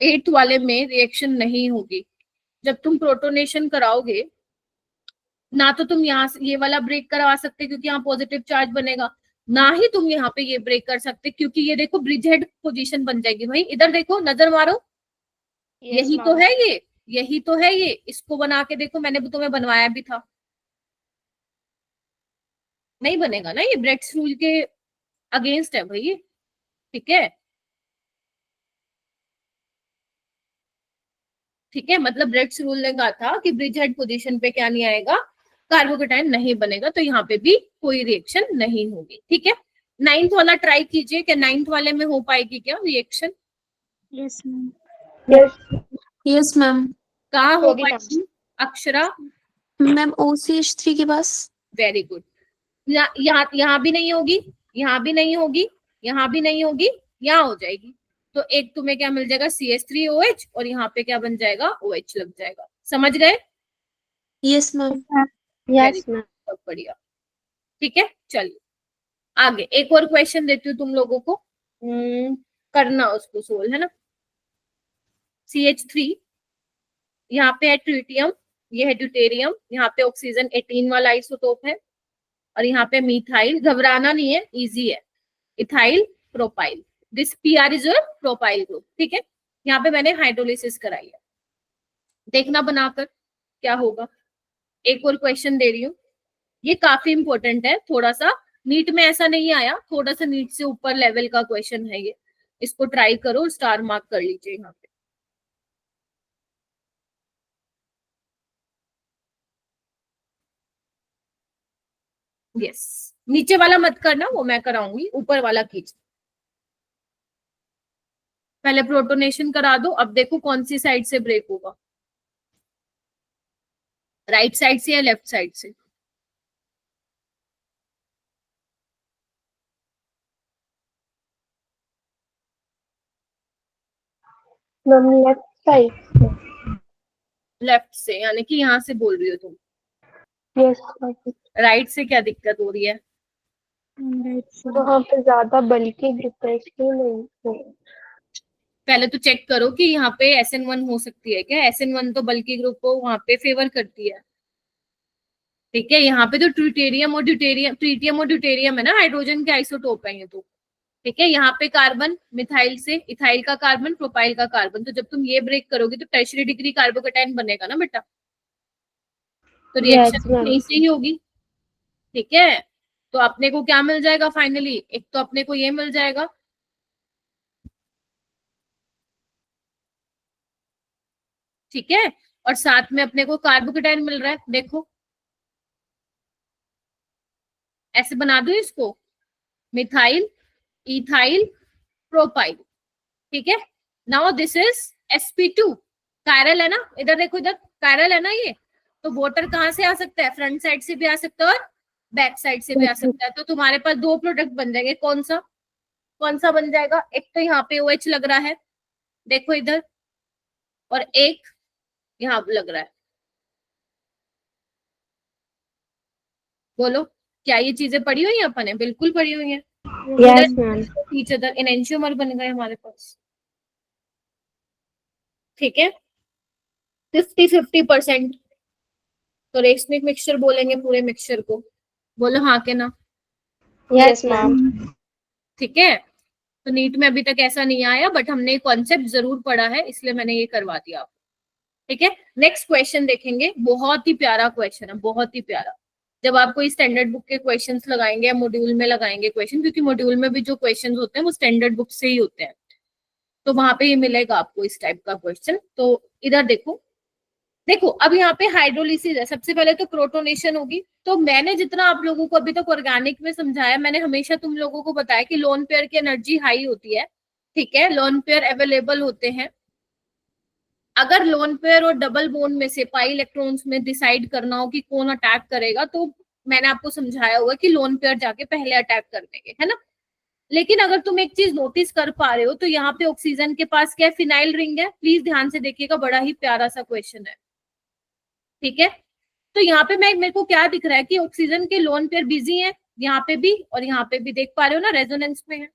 Speaker 1: 8th वाले में रिएक्शन नहीं होगी। जब तुम प्रोटोनेशन कराओगे, ना तो तुम यहाँ से ये वाला ब्रेक करवा सकते क्योंकि यहाँ पॉजिटिव चार्ज बनेगा, ना ही तुम यहाँ पे ये ब्रेक कर सकते क्योंकि ये देखो ब्रिज हेड पोजीशन बन जाएगी। भाई इधर देखो, नजर मारो,
Speaker 5: Yes,
Speaker 1: यही तो
Speaker 5: ma'am.
Speaker 1: है ये, यही तो है ये। इसको बना के देखो, मैंने भी तुम्हें बनवाया भी था। नहीं बनेगा ना, ये ब्रेड्स रूल के अगेंस्ट है भाई ये। ठीक है, ठीक है, मतलब ब्रेड्स रूल ने कहा था कि ब्रिज हेड पोजीशन पे क्या नहीं आएगा, कार्बोकेटाइन नहीं बनेगा, तो यहाँ पे भी कोई रिएक्शन नहीं होगी। ठीक है, 9th वाला ट्राई कीजिए, क्या 9th वाले में हो पाएगी क्या reaction?
Speaker 3: Yes ma'am.
Speaker 2: Yes.
Speaker 6: Yes ma'am.
Speaker 1: कहाँ हो
Speaker 5: होगी मैम।
Speaker 1: पाएगी अक्षरा?
Speaker 6: मैम OCH3 के पास।
Speaker 1: Very good. यहाँ भी नहीं होगी, यहाँ भी नहीं होगी, यहाँ भी नहीं होगी, यहाँ हो जाएगी। तो एक तुम्हें क्या मिल जाएगा, CH3OH, और यहाँ पे क्या बन जाएगा, OH लग जाएगा। समझ गए?
Speaker 6: Yes ma'am.
Speaker 2: Yes, ma'am.
Speaker 1: बहुत बढ़िया। ठीक है, चलिए आगे एक और क्वेश्चन देती हूँ तुम लोगों को, करना उसको सोल्व, है ना। CH3, यहाँ पे है ट्रिटियम, ये है ड्यूटेरियम, यहाँ पे ऑक्सीजन 18 वाला आइसोटोप है, और यहाँ पे मिथाइल, घबराना नहीं है, इजी है, ethyl propyl, this Pr is your propyl group, ठीक है। यहाँ पे मैंने हाइड्रोलिसिस कराई है, देखना बनाकर क्या होगा। एक और क्वेश्चन दे रही हूँ, ये काफी इंपॉर्टेंट है, थोड़ा सा नीट में ऐसा नहीं आया, थोड़ा सा नीट से ऊपर लेवल का क्वेश्चन है ये, इसको ट्राई करो, स्टार मार्क कर लीजिए यहाँ पे। यस, नीचे वाला मत करना, वो मैं कराऊंगी, ऊपर वाला कीजिए। पहले प्रोटोनेशन करा दो, अब देखो कौन सी साइड से ब्रेक होगा, राइट साइड से या लेफ्ट साइड से।
Speaker 2: Ma'am left side.
Speaker 1: लेफ्ट से, यानी कि यहाँ से बोल रही हो तुम।
Speaker 2: यस,
Speaker 1: राइट से क्या दिक्कत हो रही है?
Speaker 2: वहाँ पे ज्यादा बल्कि ग्रुप है इसलिए नहीं।
Speaker 1: पहले तो चेक करो कि यहाँ पे SN1 हो सकती है क्या, SN1 तो बल्कि ग्रुप को वहां पे फेवर करती है, ठीक है। यहाँ पे तो ट्रिटियम और ड्यूटेरियम है ना, हाइड्रोजन के आइसोटोप है ये तो, ठीक है। यहाँ पे कार्बन मिथाइल से, इथाइल का कार्बन, प्रोपाइल का कार्बन, तो जब तुम ये ब्रेक करोगे तो टर्शियरी डिग्री कार्बोकेटाइन बनेगा ना बेटा, तो रिएक्शन यहीं से ही होगी, ठीक है। तो अपने को क्या मिल जाएगा फाइनली, एक तो अपने को ये मिल जाएगा, ठीक है, और साथ में अपने को कार्बोकेटाइन मिल रहा है, देखो ऐसे बना दो इसको, मिथाइल, इथाइल, प्रोपाइल, ठीक है। Now this is sp2, chiral है ना, इधर देखो, इधर कायरल है ना ये, तो वाटर कहाँ से आ सकता है, फ्रंट साइड से भी आ सकता है और बैक साइड से भी आ सकता है, तो तुम्हारे पास दो प्रोडक्ट बन जाएंगे, कौन सा बन जाएगा, एक तो यहाँ पे OH लग रहा है, देखो इधर, और एक यहाँ लग रहा है, बोलो क्या ये चीजें पड़ी हुई है अपन ने, बिल्कुल पड़ी हुई है।
Speaker 2: Yes ma'am.
Speaker 1: Each other enantiomer बन गए हमारे पास, ठीक है, 50-50%। तो रेशमिक मिक्सचर बोलेंगे पूरे मिक्सचर को, बोलो हाँ के ना।
Speaker 2: Yes ma'am.
Speaker 1: ठीक है, तो नीट में अभी तक ऐसा नहीं आया, बट हमने कॉन्सेप्ट जरूर पढ़ा है, इसलिए मैंने ये करवा दिया आपको, ठीक है। नेक्स्ट क्वेश्चन देखेंगे, बहुत ही प्यारा क्वेश्चन है, बहुत ही प्यारा। जब आपको इस स्टैंडर्ड बुक के क्वेश्चंस लगाएंगे या मॉड्यूल में लगाएंगे क्वेश्चन, क्योंकि मॉड्यूल में भी जो क्वेश्चंस होते हैं वो स्टैंडर्ड बुक से ही होते हैं, तो वहां पे ये मिलेगा आपको इस टाइप का क्वेश्चन। तो इधर देखो, अब यहाँ पे हाइड्रोलिसिस है, सबसे पहले तो प्रोटोनेशन होगी। तो मैंने जितना आप लोगों को अभी तक ऑर्गेनिक में समझाया, मैंने हमेशा तुम लोगों को बताया कि लोन पेयर की एनर्जी हाई होती है, ठीक है, लोन पेयर अवेलेबल होते हैं। अगर लोन पेयर और डबल बोन में से पाई इलेक्ट्रॉन्स में डिसाइड करना हो कि कौन अटैक करेगा, तो मैंने आपको समझाया हुआ कि लोन पेयर जाके पहले अटैक कर देंगे, है ना। लेकिन अगर तुम एक चीज नोटिस कर पा रहे हो, तो यहाँ पे ऑक्सीजन के पास क्या है, फिनाइल रिंग है, प्लीज ध्यान से देखिएगा, बड़ा ही प्यारा सा क्वेश्चन है, ठीक है। तो यहाँ पे मेरे को क्या दिख रहा है कि ऑक्सीजन के लोन पेयर बिजी है, यहाँ पे भी और यहाँ पे भी, देख पा रहे हो ना, रेजोनेंस में है।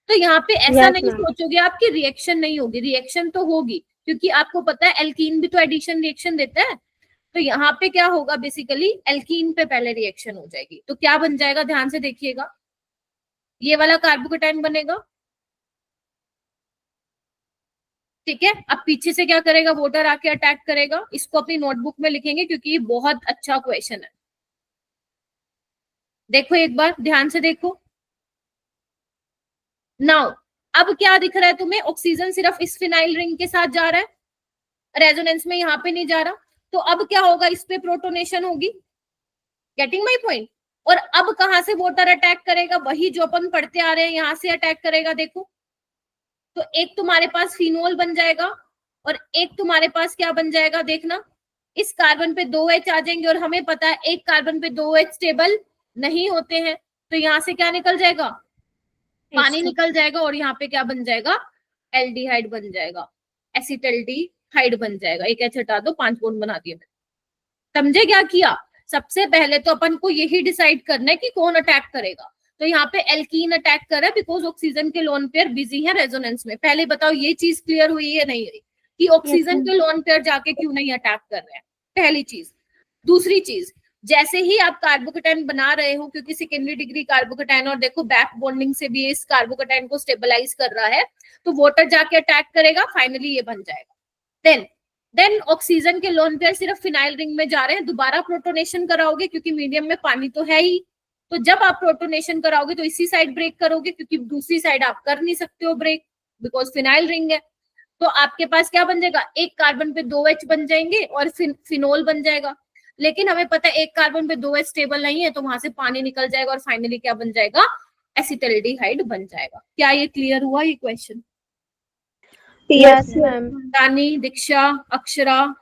Speaker 1: तो यहाँ पे ऐसा नहीं सोचोगे आप कि रिएक्शन नहीं होगी, रिएक्शन तो होगी, क्योंकि आपको पता है एल्कीन भी तो एडिशन रिएक्शन देता है। तो यहाँ पे क्या होगा, बेसिकली एल्कीन पे पहले रिएक्शन हो जाएगी, तो क्या बन जाएगा, ध्यान से देखिएगा, ये वाला कार्बोकेटाइन बनेगा, ठीक है। अब पीछे से क्या करेगा, वाटर आके अटैक करेगा, इसको अपनी नोटबुक में लिखेंगे क्योंकि ये बहुत अच्छा क्वेश्चन है। देखो एक बार ध्यान से देखो, नाउ अब क्या दिख रहा है तुम्हें, ऑक्सीजन सिर्फ इस फिनाइल रिंग के साथ जा रहा है, रेजोनेंस में यहाँ पे नहीं जा रहा, तो अब क्या होगा, इस पे प्रोटोनेशन होगी, गेटिंग माई पॉइंट। और अब कहां से वाटर अटैक करेगा, वही जो अपन पढ़ते आ रहे हैं, यहां से अटैक करेगा, देखो। तो एक तुम्हारे पास फिनोल बन जाएगा और एक तुम्हारे पास क्या बन जाएगा, देखना, इस कार्बन पे 2 H आ जाएंगे, और हमें पता है एक कार्बन पे 2 H स्टेबल नहीं होते हैं, तो यहाँ से क्या निकल जाएगा, पानी निकल जाएगा, और यहाँ पे क्या बन जाएगा, एल्डिहाइड बन जाएगा, एसिटल्डिहाइड बन जाएगा। एक H हटा दो, 5 बॉन्ड बना दिए मैंने, समझे क्या किया। सबसे पहले तो अपन को यही डिसाइड करना है कि कौन अटैक करेगा। तो यहाँ पे एल्कीन अटैक कर रहा है बिकॉज ऑक्सीजन के लोन पेयर बिजी है रेजोनेंस में। पहले बताओ ये चीज क्लियर हुई है नहीं हुई कि ऑक्सीजन के लोन पेयर जाके क्यों नहीं अटैक कर रहे हैं। पहली चीज। दूसरी चीज, जैसे ही आप कार्बोकेटाइन बना रहे हो, क्योंकि सेकेंडरी डिग्री कार्बोकेटाइन, और देखो बैक बॉन्डिंग से भी इस कार्बोकेटाइन को स्टेबलाइज कर रहा है, तो वाटर जाके अटैक करेगा, फाइनली ये बन जाएगा। देन ऑक्सीजन के लोन पेयर सिर्फ फिनाइल रिंग में जा रहे हैं, दोबारा प्रोटोनेशन कराओगे क्योंकि मीडियम में पानी तो है ही, तो जब आप प्रोटोनेशन कराओगे तो इसी साइड ब्रेक करोगे, क्योंकि दूसरी साइड आप कर नहीं सकते हो ब्रेक, बिकॉज फिनाइल रिंग है। तो आपके पास क्या बन जाएगा, एक कार्बन पे 2 H बन जाएंगे और फिनोल बन जाएगा। लेकिन हमें पता है एक कार्बन पे 2 H स्टेबल नहीं है, तो वहां से पानी निकल जाएगा और फाइनली क्या बन जाएगा, एसिटाल्डिहाइड बन जाएगा। क्या ये क्लियर हुआ ये question?
Speaker 2: Yes ma'am.
Speaker 1: Rani, Diksha, Akshara,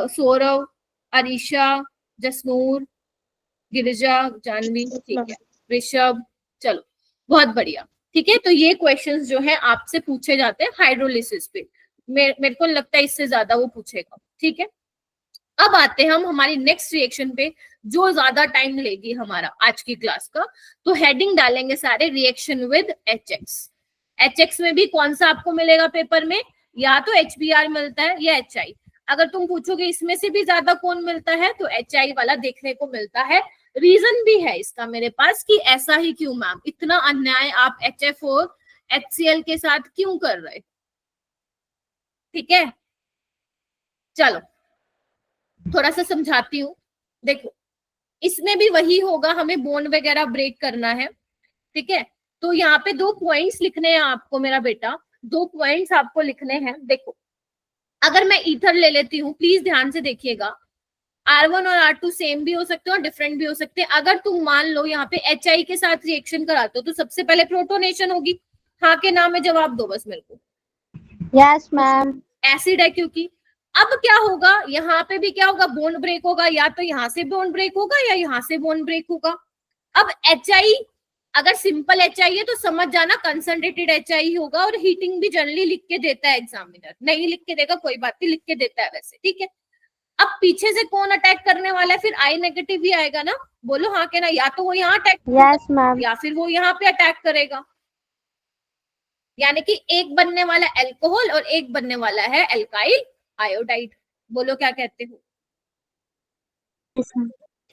Speaker 1: Saurav, Arisha, Jasnoor, Girija, Janvi, ठीक है, ऋषभ, चलो बहुत बढ़िया। ठीक है, तो ये क्वेश्चंस जो है आपसे पूछे जाते हैं हाइड्रोलिसिस पे, मेरे को लगता है इससे ज्यादा वो पूछेगा। ठीक है, अब आते हैं हम हमारी नेक्स्ट रिएक्शन पे, जो ज्यादा टाइम लेगी हमारा आज की क्लास का। तो हेडिंग डालेंगे सारे रिएक्शन विद HX। HX में भी कौन सा आपको मिलेगा पेपर में, या तो HBr मिलता है या HI। अगर तुम पूछोगे इसमें से भी ज्यादा कौन मिलता है, तो HI वाला देखने को मिलता है। रीजन भी है इसका मेरे पास कि ऐसा ही क्यों मैम, इतना अन्याय आप HF और HCl के साथ क्यों कर रहे। ठीक है, चलो थोड़ा सा समझाती हूँ। देखो इसमें भी वही होगा, हमें बॉन्ड वगैरह ब्रेक करना है। ठीक है, तो यहाँ पे 2 पॉइंट्स लिखने हैं आपको मेरा बेटा, 2 पॉइंट्स आपको लिखने हैं। देखो अगर मैं ईथर ले लेती हूँ, प्लीज ध्यान से देखिएगा, R1 और R2 सेम भी हो सकते हैं और डिफरेंट भी हो सकते हैं। अगर तुम मान लो यहाँ पे HI के साथ रिएक्शन कराते हो, तो सबसे पहले प्रोटोनेशन होगी। हाँ के नाम में जवाब दो बस मेरे को।
Speaker 2: Yes ma'am.
Speaker 1: एसिड है क्योंकि। अब क्या होगा, यहाँ पे भी क्या होगा, बॉन्ड ब्रेक होगा, या तो यहाँ से बॉन्ड ब्रेक होगा या यहाँ से बॉन्ड ब्रेक होगा। अब HI अगर सिंपल HI है तो समझ जाना कंसंट्रेटेड HI होगा, और हीटिंग भी जनरली लिख के देता है एग्जामिनर, नहीं लिख के देगा कोई बात नहीं, लिख के देता है वैसे। ठीक है, अब पीछे से कौन अटैक करने वाला है, फिर I नेगेटिव ही आएगा ना, बोलो हाँ के ना, या तो वो यहाँ अटैक
Speaker 2: यस मैम।
Speaker 1: या फिर वो यहाँ पे अटैक करेगा। यानी कि एक बनने वाला एल्कोहल और एक बनने वाला है एल्काइल आयोडाइड। बोलो क्या कहते हो,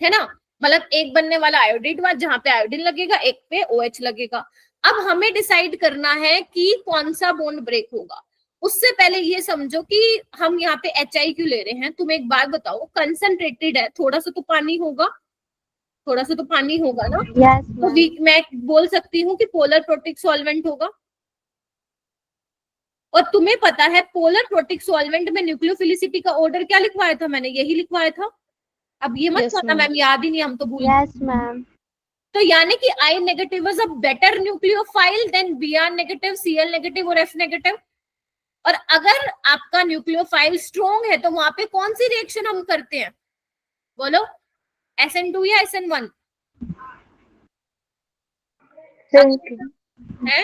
Speaker 1: है ना, मतलब एक बनने वाला आयोडाइड हुआ जहां पे आयोडीन लगेगा, एक पे OH लगेगा। अब हमें डिसाइड करना है कि कौन सा बॉन्ड ब्रेक होगा। उससे पहले ये समझो कि हम यहाँ पे HI क्यों ले रहे हैं। तुम एक बात बताओ, कंसंट्रेटेड है, थोड़ा सा तो पानी होगा, थोड़ा सा तो पानी होगा ना।
Speaker 2: यस
Speaker 1: तो मैं बोल सकती हूँ कि पोलर प्रोटिक सॉल्वेंट होगा। और तुम्हें पता है पोलर प्रोटिक सॉल्वेंट में न्यूक्लियोफिलिसिटी का ऑर्डर क्या लिखवाया था, मैंने यही लिखवाया था। अब ये मत कहना मैम याद ही नहीं, हम तो भूल गए।
Speaker 2: Yes ma'am.
Speaker 1: तो यानी कि I negative is a better nucleophile than Br negative, Cl negative और F नेगेटिव। और अगर आपका न्यूक्लियोफाइल स्ट्रॉन्ग है तो वहां पे कौन सी रिएक्शन हम करते हैं, बोलो, SN2 या SN1 है।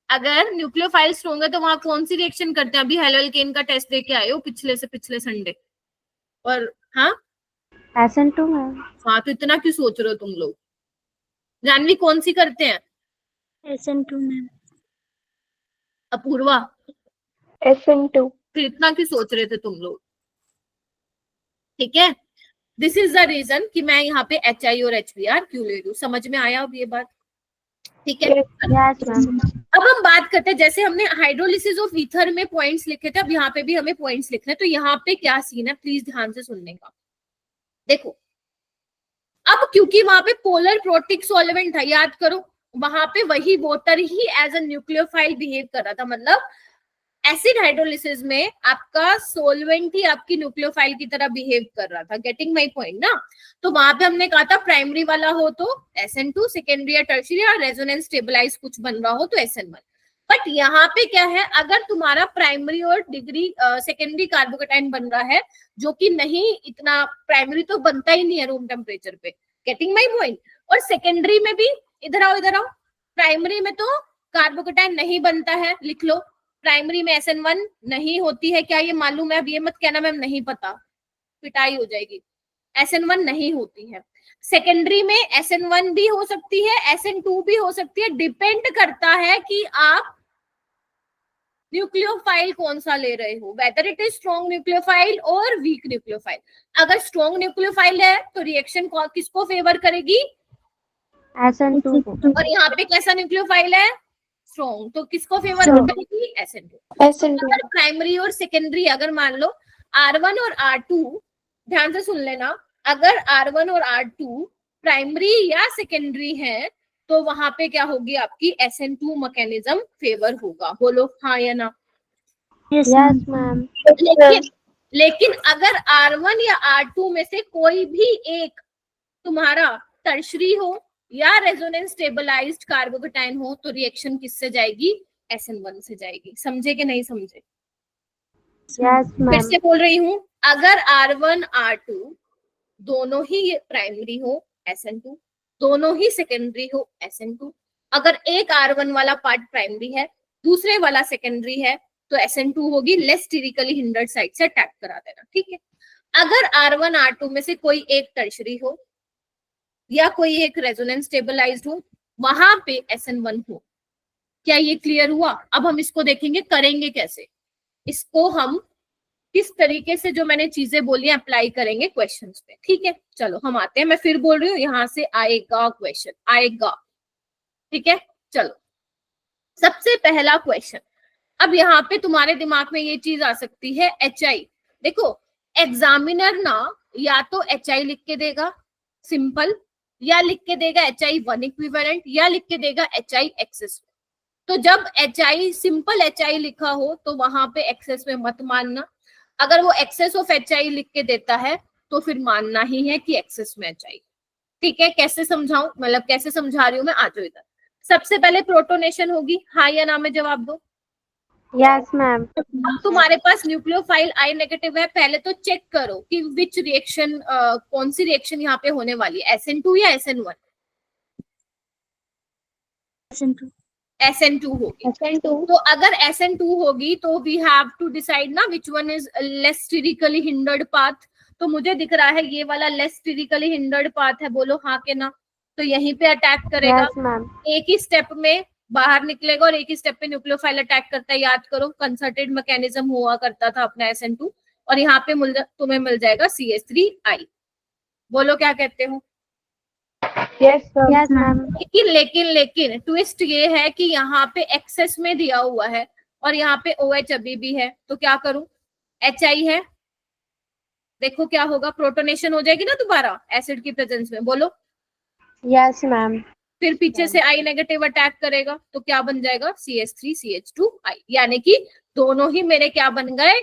Speaker 1: अगर न्यूक्लियोफाइल स्ट्रॉन्ग है तो वहां कौन सी रिएक्शन करते हैं। अभी हेलोएल्केन का टेस्ट देके आए हो पिछले से पिछले संडे, और हाँ
Speaker 2: SN2 मैम।
Speaker 1: हाँ, तो इतना क्यों सोच रहे हो तुम लोग। जानवी कौन सी करते हैं,
Speaker 2: SN2 मैम।
Speaker 1: अपूर्वा
Speaker 2: SN2।
Speaker 1: फिर इतना क्यों सोच रहे थे तुम लोग। ठीक है, दिस इज द रीजन कि मैं यहाँ पे HI और HBr क्यों ले रही हूँ। समझ में आया अब ये बात। ठीक है,
Speaker 2: यस मैम।
Speaker 1: अब हम बात करते हैं, जैसे हमने हाइड्रोलिसिस ऑफ ईथर में पॉइंट्स लिखे थे, अब यहाँ पे भी हमें पॉइंट्स लिखने हैं। तो यहाँ पे क्या सीन है, प्लीज ध्यान से सुनने का। देखो अब क्योंकि वहां पे पोलर प्रोटिक सॉल्वेंट था, याद करो, वहां पे वही वाटर ही एज अ न्यूक्लियोफाइल बिहेव कर रहा था। मतलब एसिड हाइड्रोलिसिस में आपका सोलवेंट ही आपकी न्यूक्लियोफाइल की तरह बिहेव कर रहा था। गेटिंग माय पॉइंट ना। तो वहां पे हमने कहा था प्राइमरी वाला हो तो SN2, सेकेंडरी या टर्शियरी या रेजोनेंस स्टेबलाइज कुछ बन रहा हो तो SN1। बट यहाँ पे क्या है, अगर तुम्हारा प्राइमरी और डिग्री सेकेंडरी कार्बोकेटाइन बन रहा है, जो कि नहीं, इतना प्राइमरी तो बनता ही नहीं है रूम टेम्परेचर पे। Getting my point. और सेकेंडरी में भी, इधर आओ इधर आओ, प्राइमरी में तो कार्बोकेटाइन नहीं बनता है, लिख लो। प्राइमरी में SN1 नहीं होती है, क्या ये मालूम है, अब ये मत कहना मैम नहीं पता, पिटाई हो जाएगी। SN1 नहीं होती है। सेकेंडरी में SN1 भी हो सकती है, SN2 भी हो सकती है, डिपेंड करता है कि आप न्यूक्लियोफाइल कौन सा ले रहे हो, whether it is strong nucleophile और वीक न्यूक्लियोफाइल। अगर स्ट्रॉन्ग न्यूक्लियोफाइल है तो रिएक्शन किसको फेवर करेगी,
Speaker 2: SN2 को।
Speaker 1: और यहाँ पे कैसा न्यूक्लियोफाइल है, स्ट्रॉन्ग, तो किसको फेवर
Speaker 6: Strong.
Speaker 1: करेगी, SN2।
Speaker 3: SN2
Speaker 1: अगर प्राइमरी और सेकेंडरी, अगर मान लो R1 और R2, ध्यान से सुन लेना, अगर R1 और R2 प्राइमरी या सेकेंडरी है तो वहां पे क्या होगी आपकी SN2 मैकेनिज्म फेवर होगा। बोलो हाँ या ना।
Speaker 2: Yes, ma'am.
Speaker 1: लेकिन अगर R1 या R2 में से कोई भी एक तुम्हारा टर्शरी हो या रेजोनेंस स्टेबलाइज्ड कार्बोकेटाइन हो तो रिएक्शन किससे जाएगी, SN1 से जाएगी। समझे कि नहीं समझे?
Speaker 2: Yes,
Speaker 1: फिर
Speaker 2: ma'am.
Speaker 1: से बोल रही हूँ, अगर R1 R2 दोनों ही प्राइमरी हो SN2, दोनों ही सेकेंडरी हो SN2, अगर एक R1 वाला पार्ट प्राइमरी है दूसरे वाला सेकेंडरी है तो SN2 होगी, लेस स्टेरिकली हिंडर्ड साइड से अटैक करा देना, ठीक है। अगर R1 R2 में से कोई एक टर्शरी हो या कोई एक रेजोनेंस स्टेबलाइज्ड हो वहां पे SN1 हो। क्या ये क्लियर हुआ? अब हम इसको देखेंगे करेंगे कैसे, इसको हम किस तरीके से जो मैंने चीजें बोली अप्लाई करेंगे क्वेश्चंस पे, ठीक है। चलो हम आते हैं, मैं फिर बोल रही हूँ, यहां से आएगा क्वेश्चन, आएगा, ठीक है। चलो सबसे पहला क्वेश्चन, अब यहाँ पे तुम्हारे दिमाग में ये चीज आ सकती है HI। देखो एग्जामिनर ना या तो HI लिख के देगा सिंपल, या लिख के देगा HI1 इक्विवेलेंट, या लिख के देगा HI एक्सेस। तो जब HI सिंपल HI लिखा हो तो वहां पे एक्सेस में मत मानना, अगर वो एक्सेस ऑफ HI लिख के देता है तो फिर मानना ही है कि एक्सेस में HI, ठीक है। कैसे समझाऊं, मतलब कैसे समझा रही हूँ मैं, आ जाओ इधर। सबसे पहले प्रोटोनेशन होगी, हाँ या ना में जवाब दो।
Speaker 2: Yes, ma'am.
Speaker 1: अब तुम्हारे पास न्यूक्लियोफाइल I नेगेटिव है, पहले तो चेक करो कि विच रिएक्शन, कौन सी रिएक्शन यहाँ पे होने वाली है, SN2 या SN1? SN2 होगी।
Speaker 5: SN2
Speaker 1: तो अगर SN2 होगी तो वी हैव टू डिसाइड ना which one is less sterically hindered path. तो मुझे दिख रहा है ये वाला लेस स्टेरिकली हिंडर्ड पाथ है, बोलो हाँ के ना। तो यहीं पे अटैक करेगा,
Speaker 2: Yes, ma'am.
Speaker 1: एक ही स्टेप में बाहर निकलेगा और एक ही स्टेप पे न्यूक्लियोफाइल अटैक करता है। याद करो कंसर्टेड मैकेनिज्म हुआ करता था अपना SN2, और यहाँ पे तुम्हें मिल जाएगा CH3I। बोलो क्या कहते हो?
Speaker 2: Yes, sir. Yes, ma'am.
Speaker 1: लेकिन लेकिन लेकिन ट्विस्ट ये है कि यहाँ पे एक्सेस में दिया हुआ है और यहाँ पे OH अभी भी है, तो क्या करूं, HI है, देखो क्या होगा, प्रोटोनेशन हो जाएगी ना दोबारा एसिड की प्रेजेंस में। बोलो
Speaker 2: Yes, ma'am.
Speaker 1: फिर पीछे से I नेगेटिव अटैक करेगा तो क्या बन जाएगा, CH3CH2I, यानी कि दोनों ही मेरे क्या बन गए,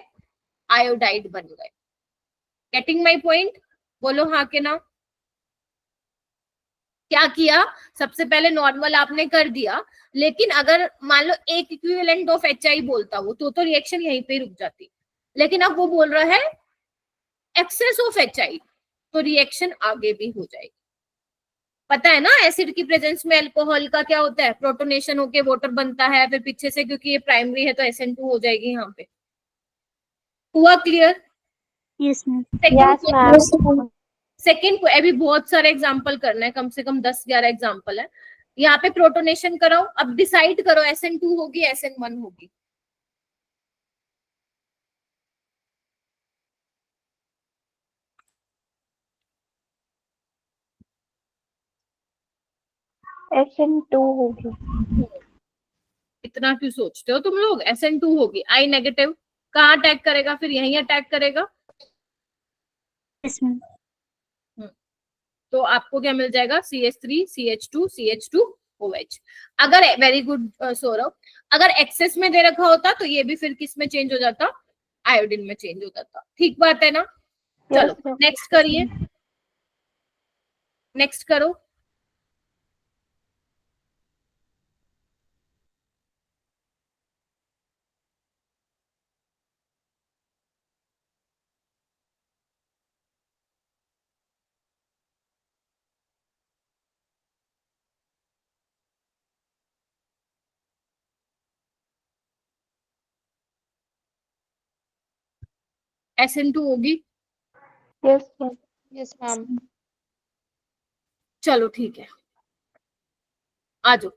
Speaker 1: आयोडाइड बन गए। Getting my point? बोलो हाँ के ना। क्या किया, सबसे पहले नॉर्मल आपने कर दिया, लेकिन अगर मान लो एक इक्विवेलेंट ऑफ HI बोलता वो तो रिएक्शन यहीं पे रुक जाती, लेकिन अब वो बोल रहा है एक्सेस ऑफ HI, तो रिएक्शन आगे भी हो जाएगी। पता है ना एसिड की प्रेजेंस में अल्कोहल का क्या होता है, प्रोटोनेशन होके वाटर बनता है, फिर पीछे से क्योंकि ये प्राइमरी है तो SN2 हो जाएगी यहाँ पे। हुआ clear?
Speaker 2: Yes, ma'am.
Speaker 1: Yes,
Speaker 2: ma'am.
Speaker 1: Second को अभी बहुत सारे एग्जाम्पल करना है, कम से कम 10-11 एग्जाम्पल है। यहाँ पे प्रोटोनेशन कराओ, अब डिसाइड करो SN2 होगी SN1 होगी।
Speaker 2: SN2 होगी।
Speaker 1: इतना क्यों सोचते हो तुम लोग, SN2 होगी। I नेगेटिव कहाँ अटैक करेगा, फिर यहीं अटैक करेगा।
Speaker 2: Yes, ma'am.
Speaker 1: तो आपको क्या मिल जाएगा, CH3 CH2 CH2OH। अगर वेरी गुड सौरभ, अगर एक्सेस में दे रखा होता तो ये भी फिर किस में चेंज हो जाता, आयोडीन में चेंज हो जाता। ठीक बात है ना? चलो नेक्स्ट करिए, नेक्स्ट करो। SN2 होगी।
Speaker 2: Yes, ma'am.
Speaker 5: yes ma'am
Speaker 1: चलो ठीक है, आ जाओ।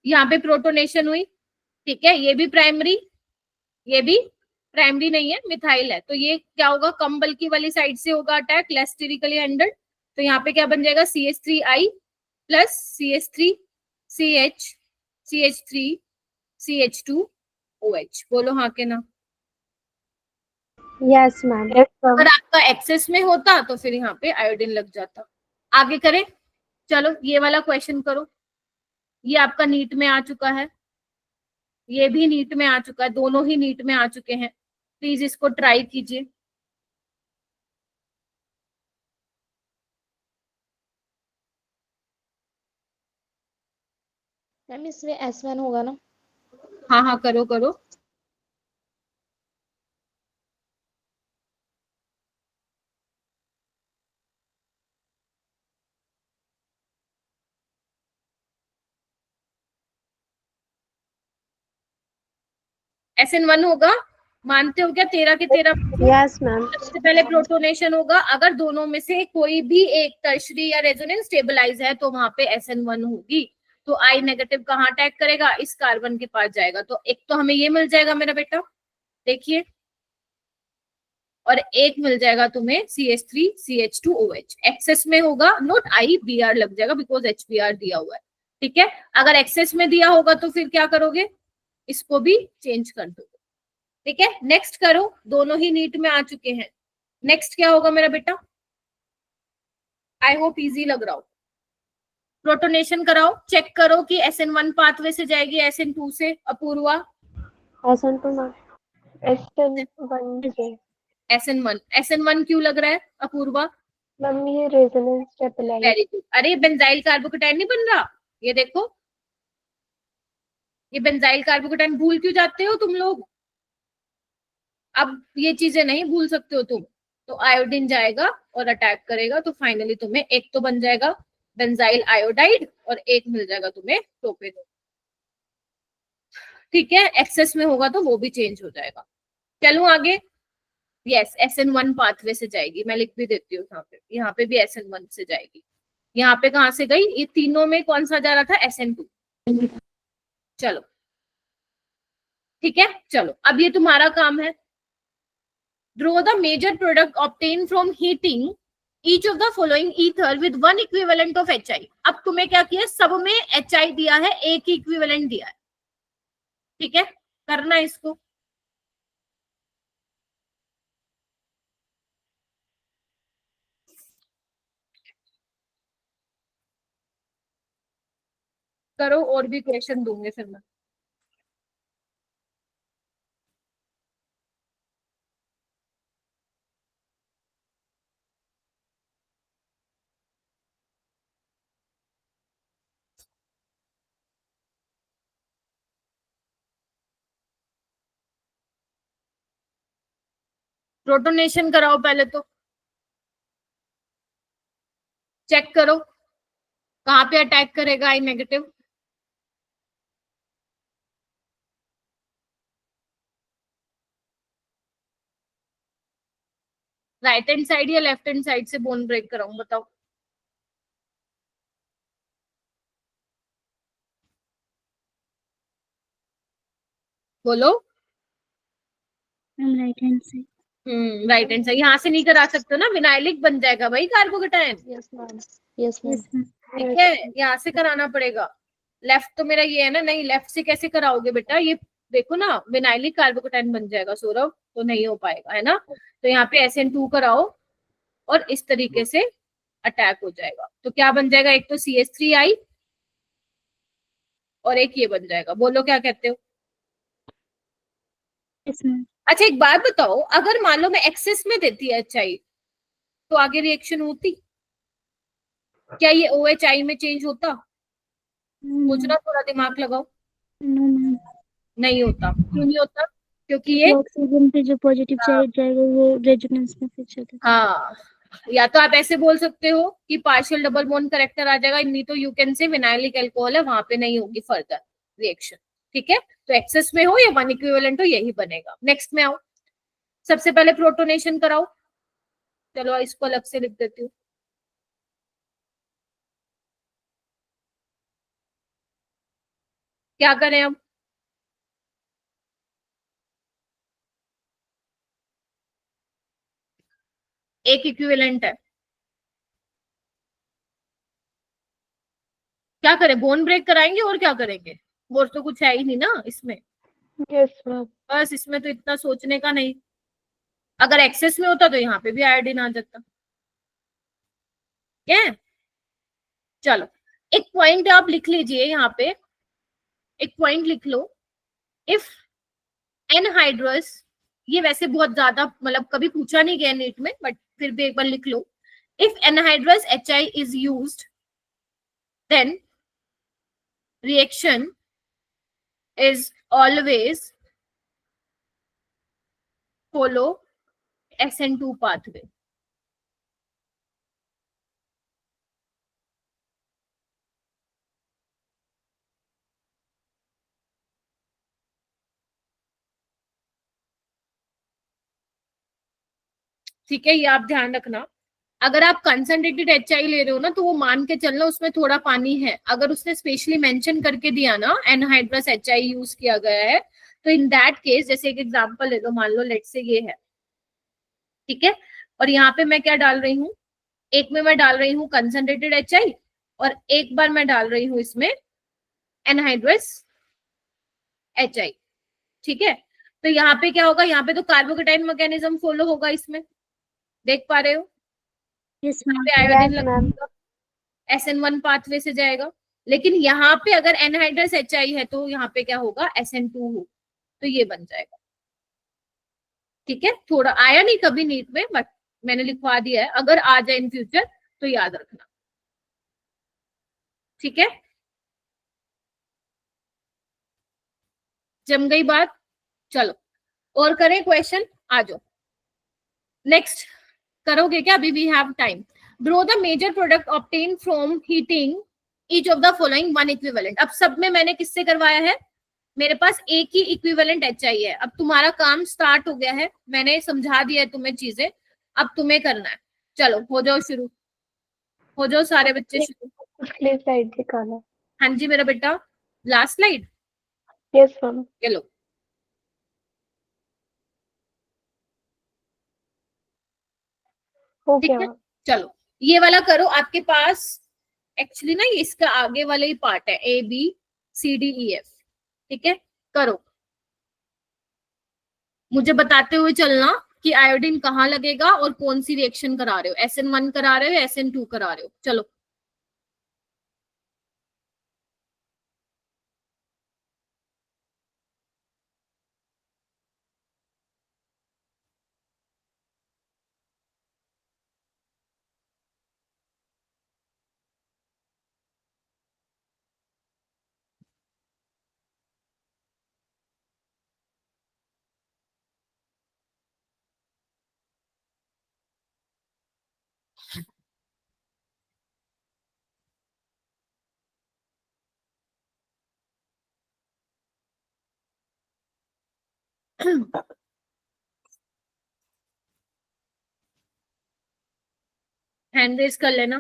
Speaker 1: यहाँ पे प्रोटोनेशन हुई, ठीक है, ये भी प्राइमरी, ये भी प्राइमरी नहीं है, मिथाइल है, तो ये क्या होगा, कम बल्कि वाली साइड से होगा अटैक, लेस स्टेरिकली एंडेड। तो यहाँ पे क्या बन जाएगा, CH3I प्लस CH3CH CH3CH2OH। बोलो हाँ के ना।
Speaker 2: Yes ma'am.
Speaker 1: अगर आपका एक्सेस में होता तो फिर यहाँ पे आयोडीन लग जाता। आगे करें, चलो ये वाला क्वेश्चन करो। ये आपका नीट में आ चुका है, ये भी नीट में आ चुका है, दोनों ही नीट में आ चुके हैं। प्लीज इसको ट्राई कीजिए।
Speaker 5: मैम इसमें S1 होगा ना?
Speaker 1: हाँ हाँ करो करो। SN1 होगा, मानते हो क्या, 13 के 13?
Speaker 2: Yes ma'am.
Speaker 1: सबसे पहले प्रोटोनेशन होगा, अगर दोनों में से कोई भी एक टर्शरी या रेजोनेंस स्टेबलाइज है तो वहां पे SN1 होगी। तो I नेगेटिव कहाँ अटैक करेगा, इस कार्बन के पास जाएगा। तो एक तो हमें ये मिल जाएगा मेरा बेटा, देखिए, और एक मिल जाएगा तुम्हें CH3CH2OH। एक्सेस में होगा, नोट IBr लग जाएगा बिकॉज HBr दिया हुआ है, ठीक है। अगर एक्सेस में दिया होगा तो फिर क्या करोगे, इसको भी चेंज कर दोगे, ठीक है। नेक्स्ट करो, दोनों ही नीट में आ चुके हैं। नेक्स्ट क्या होगा मेरा बेटा, आई होप इजी लग रहा हो। प्रोटोनेशन कराओ, चेक करो कि SN1 पाथवे से जाएगी SN2 से। Apoorva,
Speaker 2: SN2 ma'am. SN1 से।
Speaker 1: SN1 क्यों लग रहा है अपूर्वा?
Speaker 2: मैम ये रेजोनेंस स्टेबलाइज।
Speaker 1: Very good. अरे बेंजाइल कार्बोकेटाइन नहीं बन रहा, ये देखो, ये बेंजाइल कार्बोकेटाइन भूल क्यों जाते हो तुम लोग? अब ये चीजें नहीं भूल सकते हो तुम। तो आयोडीन जाएगा और अटैक करेगा, तो फाइनली तुम्हें एक तो बन जाएगा बेंजाइल आयोडाइड और एक मिल जाएगा तुम्हें प्रोपेनॉल, ठीक है। एक्सेस में होगा तो वो भी चेंज हो जाएगा। चलूं आगे। यस, SN1 पाथवे से जाएगी, मैं लिख भी देती हूँ यहाँ पे भी SN1 से जाएगी। यहाँ पे कहाँ से गई, ये तीनों में कौन सा जा रहा था, SN2। चलो ठीक है, चलो अब ये तुम्हारा काम है। Draw the major product obtain from heating each of the following ether with one equivalent of HI। अब तुम्हें क्या किया, सब में HI दिया है, एक ही इक्विवेलेंट दिया है, ठीक है, करना है इसको। करो, और भी क्वेश्चन दूंगे फिर मैं। प्रोटोनेशन कराओ पहले तो, चेक करो कहाँ पे अटैक करेगा I negative. Right hand side या लेफ्ट हैंड साइड से बोन ब्रेक कराऊं, बताओ। बोलो।
Speaker 2: राइट हैंड से।
Speaker 1: राइट हैंड साइड, यहाँ से नहीं करा सकते हो ना, विनाइलिक बन जाएगा भाई carbocation,
Speaker 5: yes ma'am. Yes ma'am.
Speaker 1: ठीक है, यहाँ से कराना पड़ेगा। लेफ्ट तो मेरा ये है ना, नहीं लेफ्ट से कैसे कराओगे बेटा, ये देखो ना विनाइलिक कार्बोकेटाइन बन जाएगा सौरभ, तो नहीं हो पाएगा, है ना। तो यहाँ पे SN2 कराओ और इस तरीके से अटैक हो जाएगा। तो क्या बन जाएगा, एक तो CH3I और एक ये बन जाएगा। बोलो क्या कहते हो। अच्छा एक बात बताओ, अगर मान लो मैं एक्सेस में देती है HI तो आगे रिएक्शन होती, क्या ये OHI में चेंज होता? सोचना, थोड़ा दिमाग लगाओ। नहीं होता, क्यों नहीं होता, क्योंकि ये
Speaker 2: ऑक्सीजन पे जो पॉजिटिव चार्ज जाएगा वो रेजोनेंस में फिर चलेगा।
Speaker 1: हाँ, या तो आप ऐसे बोल सकते हो कि पार्शियल डबल बॉन्ड करेक्टर आ जाएगा, नहीं तो you can say vinylic alcohol है, वहां पे नहीं होगी फर्दर रिएक्शन, ठीक है। तो एक्सेस में हो या वन इक्विवेलेंट हो, यही बनेगा। नेक्स्ट में आओ, सबसे पहले प्रोटोनेशन कराओ। चलो इसको अलग से लिख देती हूँ। क्या करें अब? एक इक्विवेलेंट है, क्या करें? बोन ब्रेक कराएंगे और क्या करेंगे? और तो कुछ है ही नहीं ना इसमें।
Speaker 2: Yes ma'am.
Speaker 1: बस इसमें तो इतना सोचने का नहीं। अगर एक्सेस में होता तो यहाँ पे भी आयोडीन आ जाता। क्या है? चलो एक पॉइंट आप लिख लीजिए यहाँ पे, एक पॉइंट लिख लो। इफ एनहाइड्रस, ये वैसे बहुत ज्यादा मतलब कभी पूछा नहीं गया नीट में, बट फिर भी एक बार लिख लो। If anhydrous HI is used, then reaction is always follow SN2 pathway. ठीक है, ये आप ध्यान रखना। अगर आप कंसंट्रेटेड HI ले रहे हो ना, तो वो मान के चलना उसमें थोड़ा पानी है। अगर उसने स्पेशली मेंशन करके दिया ना एनहाइड्रस HI यूज किया गया है, तो इन दैट केस, जैसे एक एग्जांपल ले लो, मान लो लेट से ये है, ठीक है, और यहाँ पे मैं क्या डाल रही हूँ, एक में मैं डाल रही हूँ कंसंट्रेटेड HI और एक बार मैं डाल रही हूँ इसमें एनहाइड्रस HI। ठीक है, तो यहाँ पे क्या होगा, यहाँ पे तो कार्बोकेटाइन मैकेनिज्म फॉलो होगा इसमें, देख पा रहे हो?
Speaker 5: यस
Speaker 1: यहाँ
Speaker 5: मैम।
Speaker 1: पे आयोडीन
Speaker 2: Yes, ma'am.
Speaker 1: लगेगा, SN1 पाथवे से जाएगा। लेकिन यहाँ पे अगर एनहाइड्रस HI है तो यहाँ पे क्या होगा, SN2 हो, तो ये बन जाएगा। ठीक है, थोड़ा आया नहीं कभी नीट में, बट मैंने लिखवा दिया है, अगर आ जाए इन फ्यूचर तो याद रखना। ठीक है, जम गई बात। चलो और करें क्वेश्चन, आ जाओ नेक्स्ट। करोगे क्या? अभी we have time. Draw the major product obtain from heating each of the following one equivalent. अब सब में मैंने किससे करवाया है? मेरे पास एक ही इक्विवेलेंट HI है। अब तुम्हारा काम स्टार्ट हो गया है, मैंने समझा दिया है तुम्हें चीजें, अब तुम्हें करना है। चलो हो जाओ शुरू, हो जाओ सारे बच्चे शुरू।
Speaker 2: पिछली स्लाइड दिखाना।
Speaker 1: हाँ जी मेरा बेटा, लास्ट स्लाइड।
Speaker 2: Yes ma'am.
Speaker 1: चलो
Speaker 2: हो
Speaker 1: ठीक
Speaker 2: गया
Speaker 1: है,
Speaker 2: मैम।
Speaker 1: चलो ये वाला करो। आपके पास एक्चुअली ना ये इसका आगे वाला ही पार्ट है, ABCDEF। ठीक है, करो, मुझे बताते हुए चलना कि आयोडीन कहाँ लगेगा और कौन सी रिएक्शन करा रहे हो, SN1 करा रहे हो, SN2 करा रहे हो। चलो हैंड रेस कर लेना,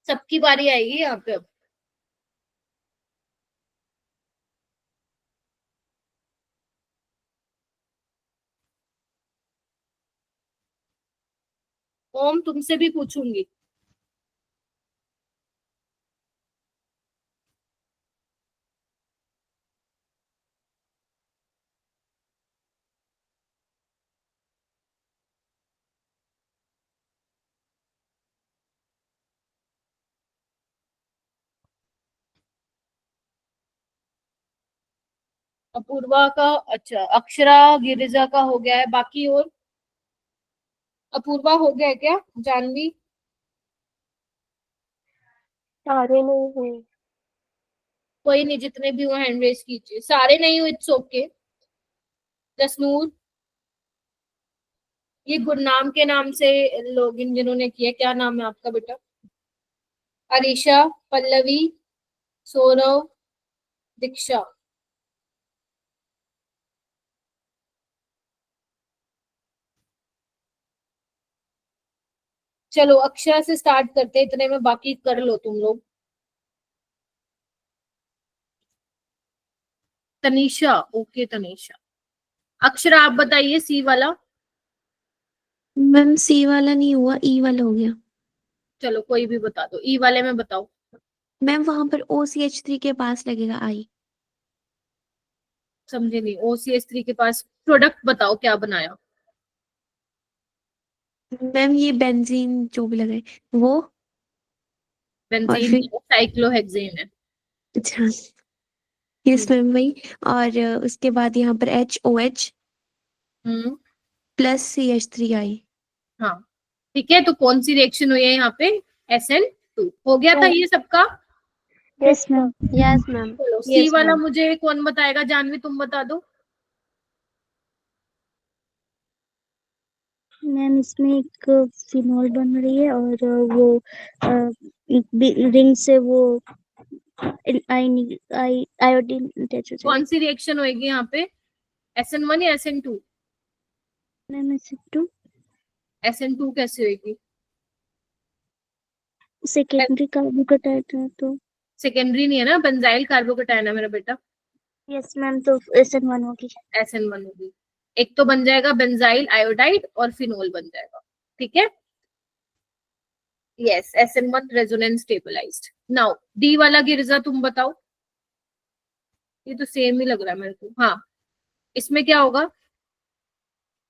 Speaker 1: सबकी बारी आएगी यहाँ पे अब। ओम तुमसे भी पूछूंगी। अपूर्वा का, अच्छा अक्षरा गिरिजा का हो गया है, बाकी और? अपूर्वा हो गया है क्या? जानवी?
Speaker 2: सारे नहीं हुए।
Speaker 1: कोई नहीं, जितने भी हो हैंड रेस कीजिए। सारे नहीं हो इट्स ओके। जसनूर, ये गुरनाम के नाम से लोग इन जिन्होंने किया, क्या नाम है आपका बेटा? अरीशा, पल्लवी, सौरव, दीक्षा। चलो अक्षरा से स्टार्ट करते, इतने में बाकी कर लो तुम लोग। तनीषा, ओके तनीषा। अक्षरा आप बताइए सी वाला।
Speaker 6: मैम सी वाला नहीं हुआ, ई वाला हो गया।
Speaker 1: चलो कोई भी बता दो, ई वाले में बताओ।
Speaker 6: मैम वहां पर OCH3 के पास लगेगा आई।
Speaker 1: समझे नहीं, OCH3 के पास प्रोडक्ट बताओ क्या बनाया।
Speaker 6: मैम ये बेंजीन जो भी लगे वो, और
Speaker 1: बेंजीन
Speaker 6: फिर
Speaker 1: साइक्लोहेक्सेन है।
Speaker 6: अच्छा यस मैम वही। और उसके बाद यहाँ पर HOH
Speaker 1: हम्म,
Speaker 6: प्लस CH3I।
Speaker 1: हाँ ठीक है, तो कौन सी रिएक्शन हुई है यहाँ पे, SN2 हो गया था ये सबका।
Speaker 2: Yes ma'am.
Speaker 5: Yes ma'am.
Speaker 1: चलो सी
Speaker 2: यस
Speaker 1: वाला
Speaker 2: मैम।
Speaker 1: मुझे कौन बताएगा, जानवी तुम बता दो।
Speaker 2: मैम इसमें एक फिनॉल बन रही है और वो रिंग से वो आयोडीन अटैच हो जाएगा।
Speaker 1: कौन सी रिएक्शन होगी यहाँ पे, SN1 या SN2?
Speaker 2: मैम SN2
Speaker 1: SN2 कैसे होगी?
Speaker 2: सेकेंडरी कार्बोकटायन है तो।
Speaker 1: सेकेंडरी नहीं है ना, बेंजाइल कार्बोकटायन है मेरा बेटा।
Speaker 2: यस मैम, तो SN1 होगी।
Speaker 1: SN1 होगी। एक तो बन जाएगा बेंजाइल आयोडाइड और फिनोल बन जाएगा, ठीक है। Yes, SN1 resonance stabilised. Now D वाला गिरजा तुम बताओ। ये तो सेम ही लग रहा है मेरे को। हाँ, इसमें क्या होगा,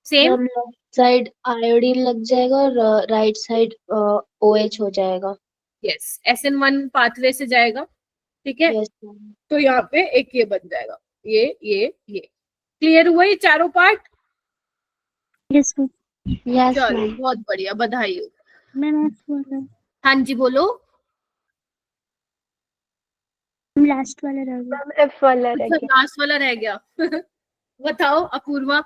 Speaker 1: same.
Speaker 3: Ma'am left side iodine लग जाएगा और राइट साइड OH हो जाएगा।
Speaker 1: यस, SN1 पाथवे से जाएगा, ठीक है।
Speaker 3: Yes ma'am.
Speaker 1: तो यहाँ पे एक ये बन जाएगा, ये क्लियर हुआ ये चारों पार्ट।
Speaker 2: Yes ma'am.
Speaker 3: यस
Speaker 1: चलो
Speaker 3: मैम।
Speaker 1: बहुत बढ़िया, बधाई हो।
Speaker 2: मैम F वाला,
Speaker 1: हाँ जी बोलो।
Speaker 2: लास्ट वाला रह गया।
Speaker 5: मैम एफ वाला रह
Speaker 1: अच्छा
Speaker 5: गया।
Speaker 1: लास्ट वाला रह गया बताओ अपूर्वा।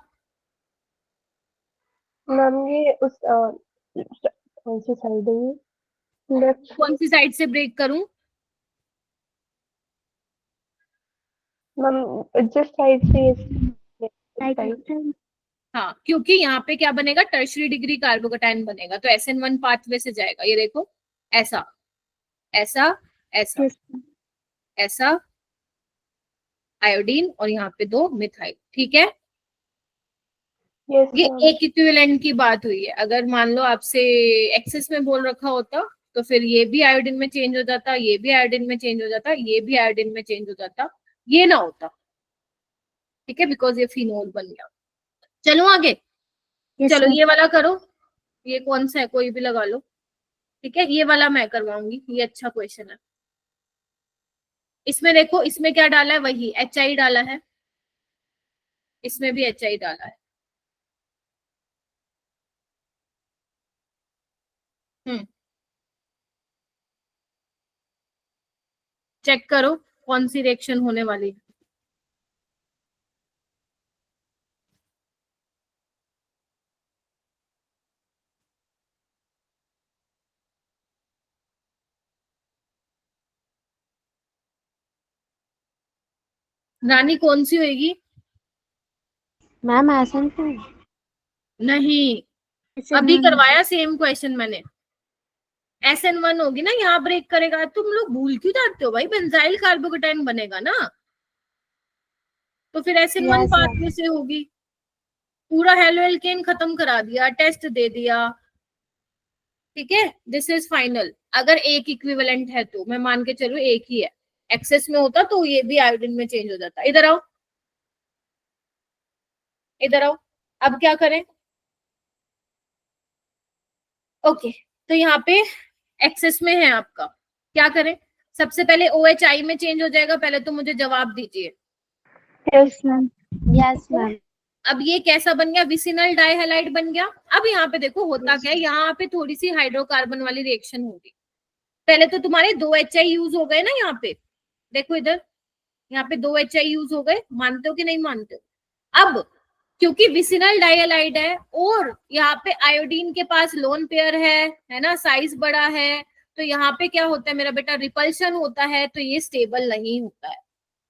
Speaker 5: मैम ये उस कौन सी साइड है ये, लेफ्ट।
Speaker 1: कौन सी साइड से ब्रेक करूं?
Speaker 5: मैम जिस साइड से ये साइड।
Speaker 1: हाँ, क्योंकि यहाँ पे क्या बनेगा, टर्शरी डिग्री कार्बोकटायन बनेगा, तो SN1 पाथवे से जाएगा। ये देखो, ऐसा ऐसा ऐसा
Speaker 2: यस
Speaker 1: ऐसा, आयोडीन और यहाँ पे 2 मिथाइल, ठीक है।
Speaker 5: यस
Speaker 1: ये
Speaker 5: मैम।
Speaker 1: एक इक्विवेलेंट की बात हुई है। अगर मान लो आपसे एक्सेस में बोल रखा होता तो फिर ये भी आयोडीन में चेंज हो जाता, ये भी आयोडीन में चेंज हो जाता, ये भी आयोडीन में चेंज हो जाता, ये ना होता, ठीक है, बिकॉज ये फिनोल बन गया। चलो आगे।
Speaker 2: यस
Speaker 1: चलो
Speaker 2: मैम।
Speaker 1: ये वाला करो, ये कौन सा है, कोई भी लगा लो, ठीक है। ये वाला मैं करवाऊंगी, ये अच्छा क्वेश्चन है। इसमें देखो, इसमें क्या डाला है, वही HI डाला है, इसमें भी HI डाला है। चेक करो कौन सी रिएक्शन होने वाली है। रानी कौन सी होगी?
Speaker 3: Ma'am SN2।
Speaker 1: नहीं, अभी करवाया सेम क्वेश्चन मैंने। SN1 होगी ना, यहाँ ब्रेक करेगा। तुम लोग भूल क्यों जाते हो भाई, बेंजाइल कार्बोकटायन बनेगा ना, तो फिर SN1
Speaker 3: यस मैम।
Speaker 1: पाथवे से होगी। पूरा हेलो एल्केन खत्म करा दिया, टेस्ट दे दिया, ठीक है। This is final. अगर एक इक्विवेलेंट है तो मैं मान के चलूं एक ही है, एक्सेस में होता तो ये भी आयोडीन में चेंज हो जाता। इधर आओ, इधर आओ। अब क्या करें, ओके, तो यहाँ पे एक्सेस में है आपका, क्या करें? सबसे पहले OHI में चेंज हो जाएगा, पहले तो मुझे जवाब दीजिए।
Speaker 5: Yes ma'am.
Speaker 3: Yes ma'am.
Speaker 1: अब ये कैसा बन गया, विसिनल डाइहैलाइड बन गया। अब यहाँ पे देखो होता क्या है, यहाँ पे थोड़ी सी हाइड्रोकार्बन वाली रिएक्शन होगी। पहले तो तुम्हारे 2 HI यूज हो गए ना, यहाँ पे देखो, इधर यहाँ पे 2 HI यूज हो गए, मानते हो कि नहीं मानते हो? अब क्योंकि विसिनल डाइहैलाइड है और यहाँ पे आयोडीन के पास लोन पेयर है ना, साइज बड़ा है, तो यहाँ पे क्या होता है मेरा बेटा, रिपल्शन होता है, तो ये स्टेबल नहीं होता है,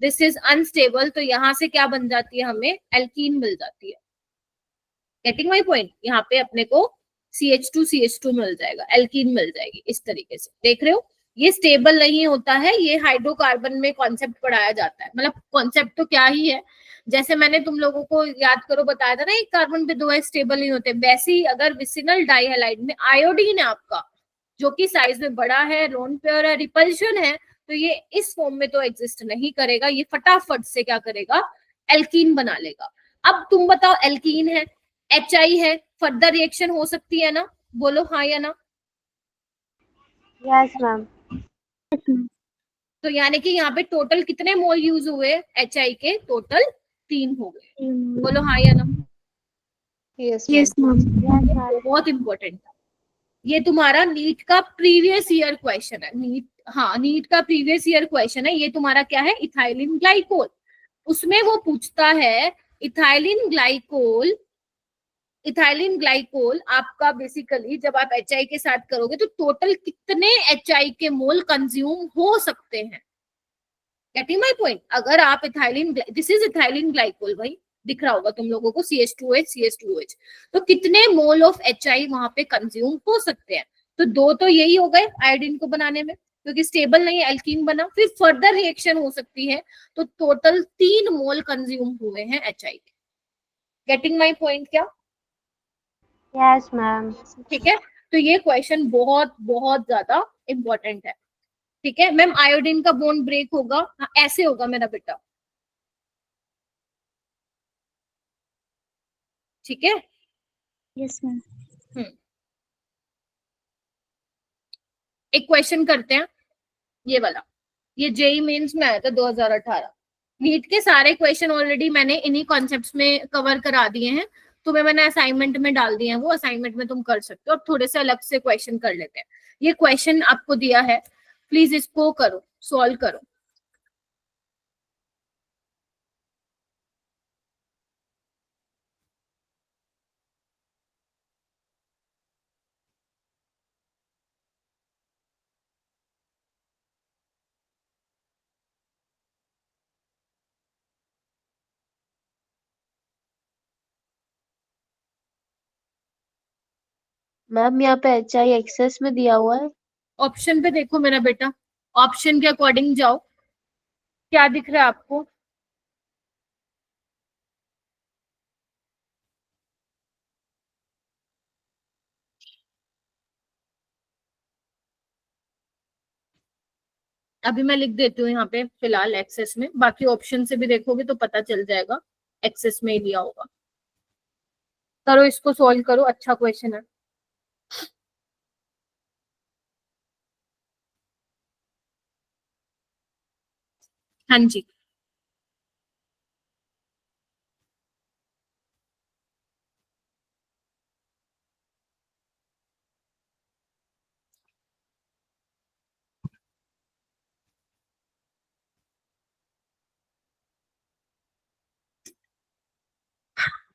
Speaker 1: दिस इज अनस्टेबल। तो यहाँ से क्या बन जाती है, हमें एल्कीन मिल जाती है। Getting my point? यहाँ पे अपने को CH2 मिल जाएगा, एल्कीन मिल जाएगी, इस तरीके से। देख रहे हो, ये स्टेबल नहीं होता है, ये हाइड्रोकार्बन में कॉन्सेप्ट पढ़ाया जाता है। मतलब कॉन्सेप्ट तो क्या ही है, जैसे मैंने तुम लोगों को याद करो बताया था ना, एक कार्बन पे 2 स्टेबल नहीं होते, वैसे ही अगर विसिनल डाइहैलाइड में आयोडीन है आपका, जो कि साइज में बड़ा है, लोन पेयर है, रिपल्शन है, तो ये इस फॉर्म में तो एग्जिस्ट नहीं करेगा, ये फटाफट से क्या करेगा, एल्कीन बना लेगा। अब तुम बताओ, एल्कीन है, HI है, फर्दर रिएक्शन हो सकती है ना, बोलो हाँ या ना।
Speaker 2: Yes ma'am.
Speaker 1: तो यानी कि यहाँ पे टोटल कितने मोल यूज हुए HI के, टोटल 3 हो गए, बोलो हाँ या ना।
Speaker 6: Yes ma'am.
Speaker 1: बहुत इंपॉर्टेंट था ये, तुम्हारा नीट का प्रीवियस ईयर क्वेश्चन है, नीट का प्रीवियस ईयर क्वेश्चन है ये। तुम्हारा क्या है, इथाइलिन ग्लाइकोल, उसमें वो पूछता है इथाइलिन ग्लाइकोल आपका बेसिकली जब आप HI के साथ करोगे तो टोटल कितने HI के मोल कंज्यूम हो सकते हैं। Getting my point. अगर आप दिस इज इथाइलिन ग्लाइकोल, भाई दिख रहा होगा तुम लोगों को, CH2OH, तो कितने मोल ऑफ HI वहां पे कंज्यूम हो सकते हैं। तो 2 तो यही हो गए आयोडीन को बनाने में, क्योंकि स्टेबल नहीं है, एल्कीन बना। फिर फर्दर रिएक्शन हो सकती है, तो टोटल 3 मोल कंज्यूम हुए हैं HI के। गेटिंग माय पॉइंट क्या?
Speaker 2: Yes ma'am.
Speaker 1: ठीक है, तो ये क्वेश्चन बहुत बहुत ज्यादा इंपॉर्टेंट है। ठीक है मैम, आयोडीन का बॉन्ड ब्रेक होगा, हाँ, ऐसे होगा मेरा बेटा। ठीक है,
Speaker 5: यस मैम।
Speaker 1: एक क्वेश्चन करते हैं ये वाला, ये जेई मेंस में आया था 2018। नीट के सारे क्वेश्चन ऑलरेडी मैंने इन्हीं कॉन्सेप्ट्स में कवर करा दिए हैं, तुम्हें मैंने असाइनमेंट में डाल दिए हैं, वो असाइनमेंट में तुम कर सकते हो। अब थोड़े से अलग से क्वेश्चन कर लेते हैं। ये क्वेश्चन आपको दिया है, प्लीज इसको करो, सॉल्व करो।
Speaker 3: मैम यहाँ पे HI एक्सेस में दिया हुआ है।
Speaker 1: ऑप्शन पे देखो मेरा बेटा, ऑप्शन के अकॉर्डिंग जाओ, क्या दिख रहा है आपको? अभी मैं लिख देती हूँ यहाँ पे फिलहाल एक्सेस में, बाकी ऑप्शन से भी देखोगे तो पता चल जाएगा एक्सेस में ही लिया होगा। करो इसको, सॉल्व करो, अच्छा क्वेश्चन है। हाँ जी,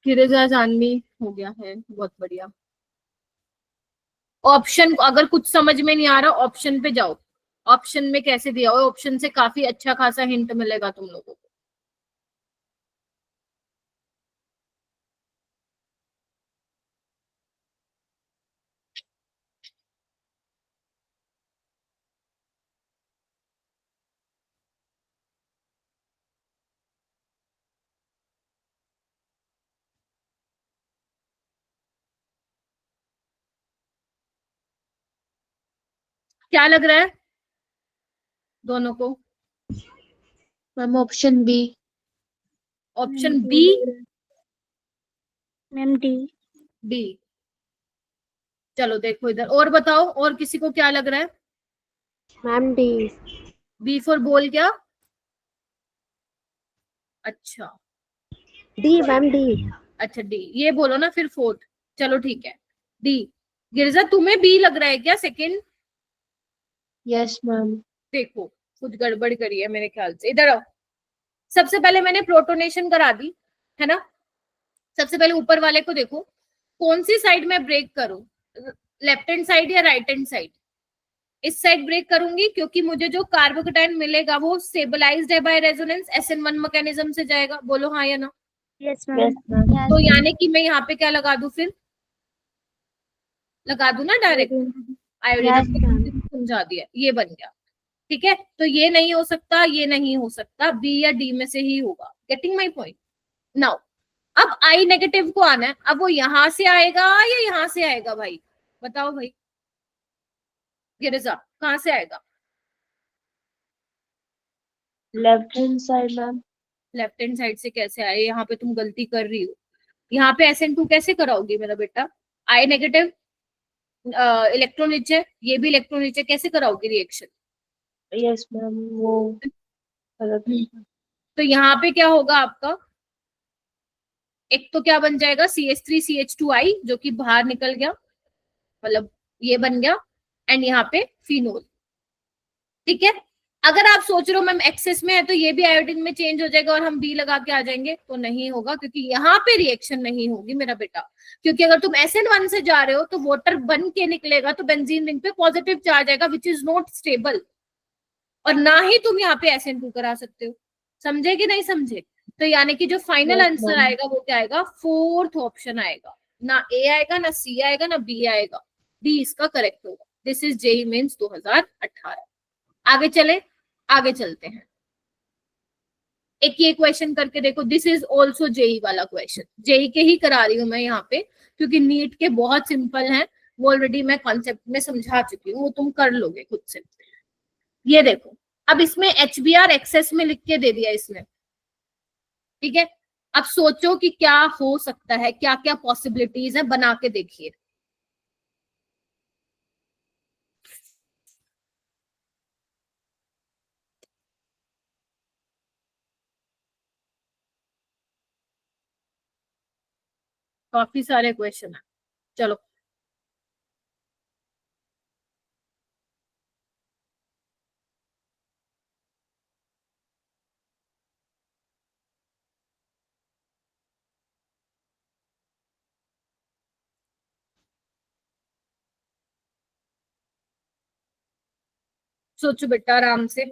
Speaker 1: गिरिजा जानवी हो गया है, बहुत बढ़िया। ऑप्शन अगर कुछ समझ में नहीं आ रहा, ऑप्शन पे जाओ, ऑप्शन में कैसे दिया हुआ है, ऑप्शन से काफी अच्छा खासा हिंट मिलेगा तुम लोगों को। क्या लग रहा है दोनों को?
Speaker 3: Ma'am option B.
Speaker 1: Option B,
Speaker 5: ma'am D.
Speaker 1: D. चलो देखो इधर, और बताओ, और किसी को क्या लग रहा है?
Speaker 2: Ma'am D.
Speaker 1: बी फॉर बोल क्या? अच्छा,
Speaker 2: डी मैम डी।
Speaker 1: अच्छा डी, ये बोलो ना फिर फोर्थ। चलो ठीक है, डी। गिरजा तुम्हें बी लग रहा है क्या सेकंड?
Speaker 3: Yes ma'am.
Speaker 1: देखो कुछ गड़बड़ करी है मेरे ख्याल से, इधर आओ। सबसे पहले मैंने प्रोटोनेशन करा दी है ना, सबसे पहले ऊपर वाले को देखो, कौन सी साइड में ब्रेक करूं, लेफ्ट हैंड साइड या राइट हैंड साइड? इस साइड ब्रेक करूंगी, क्योंकि मुझे जो कार्बोकेटाइन मिलेगा वो स्टेबलाइज्ड है बाय रेजोनेंस, SN1 मैकेनिज्म से जाएगा, बोलो हाँ या ना।
Speaker 5: Yes
Speaker 3: yes
Speaker 5: ma'am.
Speaker 3: मैम।
Speaker 1: तो यानी कि मैं यहाँ पे क्या लगा दूं, फिर लगा दूं ना डायरेक्ट
Speaker 2: यस मैम।
Speaker 1: आयोडीन। समझा दिया, ये बन गया। ठीक है, तो ये नहीं हो सकता, ये नहीं हो सकता, बी या डी में से ही होगा। Getting my point now. अब आई नेगेटिव को आना है, अब वो यहां से आएगा या यहां से आएगा भाई, बताओ भाई, गिरिजा कहां से आएगा?
Speaker 3: Left hand side ma'am.
Speaker 1: Left hand side से कैसे आए? यहाँ पे तुम गलती कर रही हो, यहाँ पे SN2 कैसे कराओगी मेरा बेटा? आई नेगेटिव, इलेक्ट्रॉन नीचे, ये भी इलेक्ट्रॉन नीचे, कैसे कराओगी रिएक्शन?
Speaker 3: यस मैम, वो गलत है।
Speaker 1: तो यहाँ पे क्या होगा आपका, एक तो क्या बन जाएगा, CH3CH2I जो कि बाहर निकल गया, मतलब ये बन गया, एंड यहाँ पे फिनोल। ठीक है, अगर आप सोच रहे हो मैम एक्सेस में है तो ये भी आयोडीन में चेंज हो जाएगा और हम बी लगा के आ जाएंगे, तो नहीं होगा, क्योंकि यहाँ पे रिएक्शन नहीं होगी मेरा बेटा। क्योंकि अगर तुम SN1 से जा रहे हो तो वाटर बन के निकलेगा, तो बेंजीन रिंग पे पॉजिटिव चार्ज आएगा विच इज नॉट स्टेबल, और ना ही तुम यहाँ पे SN2 करा सकते हो। समझे कि नहीं समझे? तो यानी कि जो फाइनल
Speaker 3: यस
Speaker 1: आंसर
Speaker 3: मैम।
Speaker 1: आएगा वो क्या आएगा, फोर्थ ऑप्शन आएगा, ना ए आएगा, ना सी आएगा, ना बी आएगा, डी इसका करेक्ट होगा। This is JEE Mains 2018। आगे चले, आगे चलते हैं, एक ये क्वेश्चन करके देखो, दिस इज ऑल्सो जेई वाला क्वेश्चन, जेई के ही करा रही हूँ मैं यहाँ पे, क्योंकि नीट के बहुत सिंपल हैं, वो ऑलरेडी मैं कॉन्सेप्ट में समझा चुकी हूँ, वो तुम कर लोगे खुद से। ये देखो, अब इसमें HBr एक्सेस में लिख के दे दिया इसने। ठीक है, अब सोचो कि क्या हो सकता है, क्या क्या पॉसिबिलिटीज है, बना के देखिए। काफी सारे क्वेश्चन है, चलो। सोचो बेटा आराम से।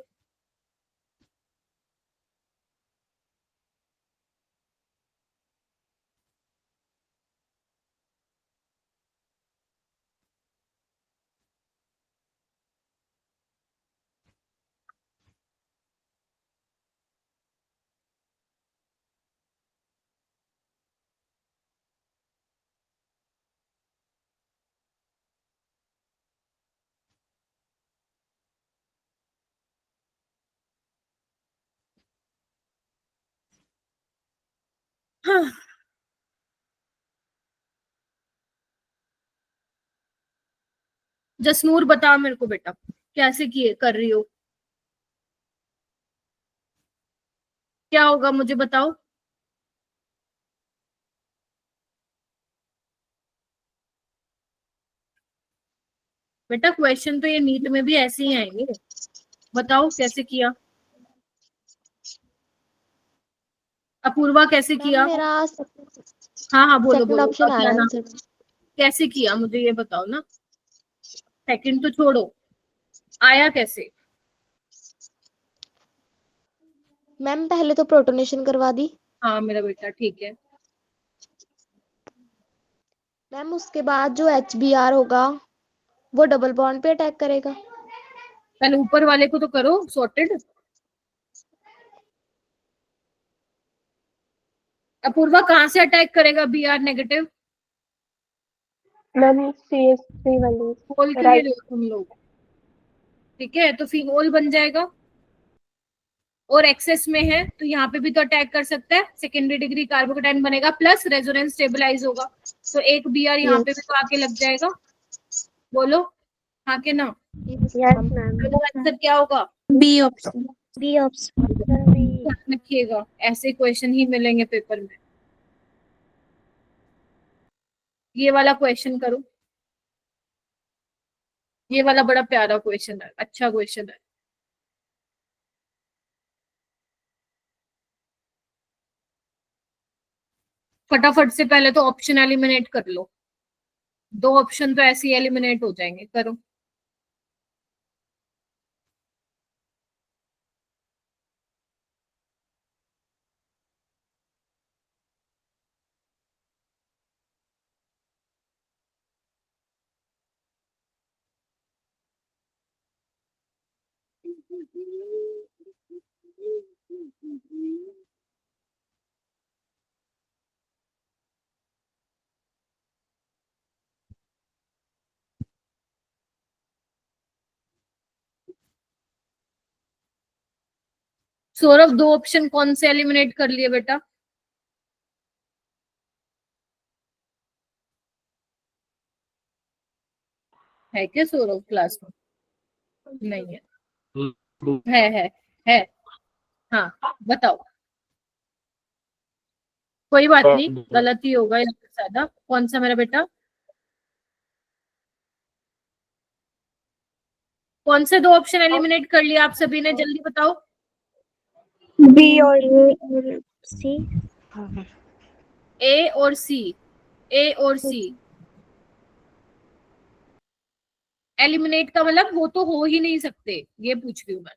Speaker 1: हाँ, जसनूर बताओ मेरे को बेटा, कैसे किए कर रही हो, क्या होगा मुझे बताओ। बेटा क्वेश्चन तो ये नीट में भी ऐसे ही आएंगे, बताओ कैसे किया। अपूर्वा कैसे
Speaker 2: मैम
Speaker 1: किया?
Speaker 2: मेरा
Speaker 1: हाँ हाँ बोलो
Speaker 2: सेकंड
Speaker 1: बोलो,
Speaker 2: ऑप्शन
Speaker 1: क्या
Speaker 2: आया
Speaker 1: नाम,
Speaker 2: आंसर।
Speaker 1: कैसे किया मुझे ये बताओ ना, सेकंड तो छोड़ो, आया कैसे?
Speaker 2: मैम पहले तो प्रोटोनेशन करवा दी।
Speaker 1: हाँ मेरा बेटा ठीक है।
Speaker 2: मैम उसके बाद जो HBr होगा वो डबल बॉन्ड पे अटैक करेगा।
Speaker 1: पहले ऊपर वाले को तो करो सॉर्टेड। अपूर्वा कहाँ से अटैक करेगा Br negative?
Speaker 5: Ma'am CH3
Speaker 1: phenol
Speaker 5: वाली
Speaker 1: के लिए
Speaker 5: राइट।
Speaker 1: लो तुम लोग। ठीक है, तो फिनोल बन जाएगा, और एक्सेस में है तो यहाँ पे भी तो अटैक कर सकता है, सेकेंडरी डिग्री कार्बोकेटाइन बनेगा, प्लस रेजोनेंस स्टेबलाइज होगा, तो एक Br यहाँ पे भी
Speaker 2: यस
Speaker 1: तो आके लग जाएगा। बोलो हाँ के ना?
Speaker 2: Yes
Speaker 5: yes
Speaker 2: ma'am.
Speaker 5: Ma'am.
Speaker 1: Answer क्या होगा?
Speaker 6: B option.
Speaker 2: B option.
Speaker 1: ध्यान रखिएगा, ऐसे क्वेश्चन ही मिलेंगे पेपर में। ये वाला क्वेश्चन करो, ये वाला बड़ा प्यारा क्वेश्चन है, अच्छा क्वेश्चन है। फटाफट से पहले तो ऑप्शन एलिमिनेट कर लो, दो ऑप्शन तो ऐसे ही एलिमिनेट हो जाएंगे, करो। सौरभ, दो ऑप्शन कौन से एलिमिनेट कर लिए बेटा? है क्या सौरभ क्लास में? नहीं है। है। हाँ, बताओ। कोई बात नहीं, गलत ही होगा या फिर ज्यादा। कौन सा मेरा बेटा? कौन से दो ऑप्शन एलिमिनेट कर लिया आप सभी ने, जल्दी बताओ।
Speaker 5: बी और सी।
Speaker 1: ए और सी। ए और सी एलिमिनेट का मतलब वो तो हो ही नहीं सकते, ये पूछ रही हूँ मैं।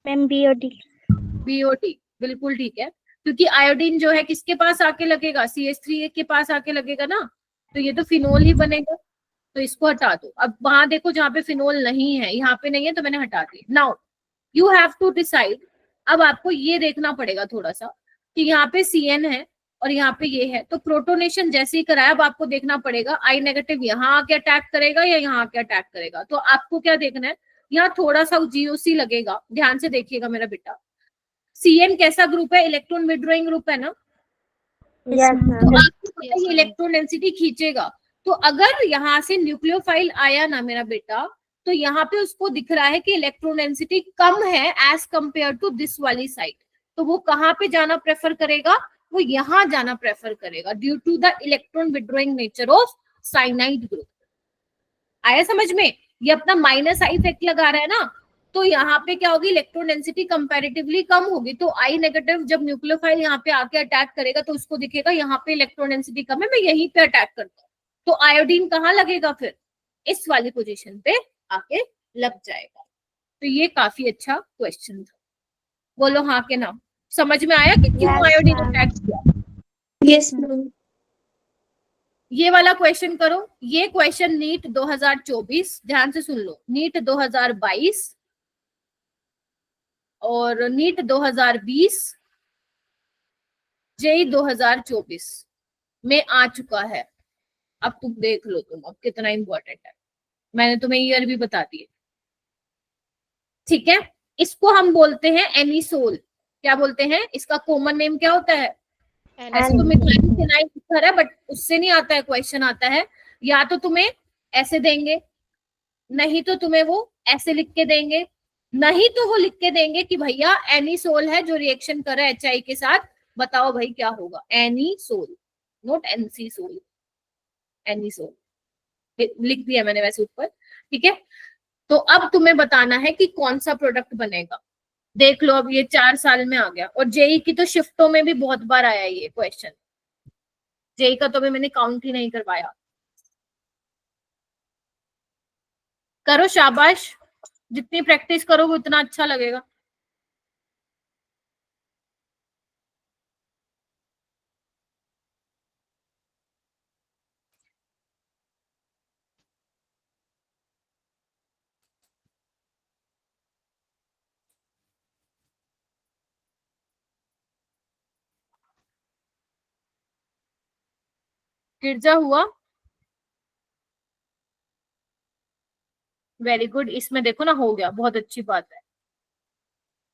Speaker 5: मैम बी और डी।
Speaker 1: बी और डी बिल्कुल ठीक है, क्योंकि आयोडीन जो है किसके पास आके लगेगा? CH3 के पास आके लगेगा ना, तो ये तो फिनोल ही बनेगा। तो इसको हटा दो। अब वहां देखो जहाँ पे फिनोल नहीं है, यहाँ पे नहीं है तो मैंने हटा दिया। Now you have to decide. अब आपको ये देखना पड़ेगा थोड़ा सा कि यहाँ पे CN है और यहाँ पे ये है, तो प्रोटोनेशन जैसे ही कराया, अब आपको देखना पड़ेगा I नेगेटिव यहाँ आके अटैक करेगा या यहाँ आके अटैक करेगा। तो आपको क्या देखना है, यहाँ थोड़ा सा GOC लगेगा, ध्यान से देखिएगा मेरा बेटा। CN कैसा ग्रुप है? इलेक्ट्रॉन विड्रॉइंग ग्रुप है ना,
Speaker 5: यस
Speaker 1: तो
Speaker 5: मैम।
Speaker 1: आपको पता है ये इलेक्ट्रॉन डेंसिटी खींचेगा। तो अगर यहाँ से न्यूक्लियोफाइल आया ना मेरा बेटा, तो यहाँ पे उसको दिख रहा है कि इलेक्ट्रॉन डेंसिटी कम है एज कंपेयर टू दिस वाली साइड, तो वो कहाँ पे जाना प्रेफर करेगा? वो यहाँ जाना प्रेफर करेगा, due to the electron withdrawing nature of cyanide group. आया समझ में? ये अपना माइनस आई इफेक्ट लगा रहा है ना, तो यहाँ पे क्या होगी? इलेक्ट्रॉन डेंसिटी कंपैरेटिवली कम होगी। तो I नेगेटिव जब न्यूक्लियोफाइल यहाँ पे आके अटैक करेगा तो उसको दिखेगा यहाँ पे इलेक्ट्रॉन डेंसिटी कम है, मैं यहीं पे अटैक करता हूँ। तो आयोडीन कहाँ लगेगा फिर? इस वाली पोजीशन पे आके लग जाएगा। तो ये काफी अच्छा क्वेश्चन था। बोलो हाँ के ना। समझ में आया कि क्यों
Speaker 5: Yes,
Speaker 1: आयोडीन
Speaker 5: ma'am.
Speaker 1: अटैक किया?
Speaker 6: Yes ma'am.
Speaker 1: ये वाला क्वेश्चन करो। ये क्वेश्चन नीट 2024, ध्यान से सुन लो, नीट 2022 और नीट 2020, जेई 2024 में आ चुका है। अब तुम देख लो तुम अब कितना इंपॉर्टेंट है। मैंने तुम्हें ईयर भी बता दिए, ठीक है। इसको हम बोलते हैं एनिसोल। क्या बोलते हैं? इसका कॉमन नेम क्या होता है? ऐसे तो मिथाइल फिनाइल ईथर है, बट उससे नहीं आता है क्वेश्चन। आता है या तो तुम्हें ऐसे देंगे, नहीं तो तुम्हें वो ऐसे लिख के देंगे, नहीं तो वो लिख के देंगे कि भैया एनिसोल है जो रिएक्शन कर रहा है HI के साथ, बताओ भाई क्या होगा? एनिसोल, नॉट एनसीसोल, एनिसोल लिख दिया मैंने वैसे ऊपर, ठीक है। तो अब तुम्हें बताना है कि कौन सा प्रोडक्ट बनेगा। देख लो, अब ये 4 साल में आ गया, और जेई की तो शिफ्टों में भी बहुत बार आया ये क्वेश्चन। जेई का तो भी मैंने काउंट ही नहीं करवाया। करो शाबाश, जितनी प्रैक्टिस करोगे उतना अच्छा लगेगा। गिरजा हुआ, वेरी गुड। इसमें देखो ना, हो गया, बहुत अच्छी बात है।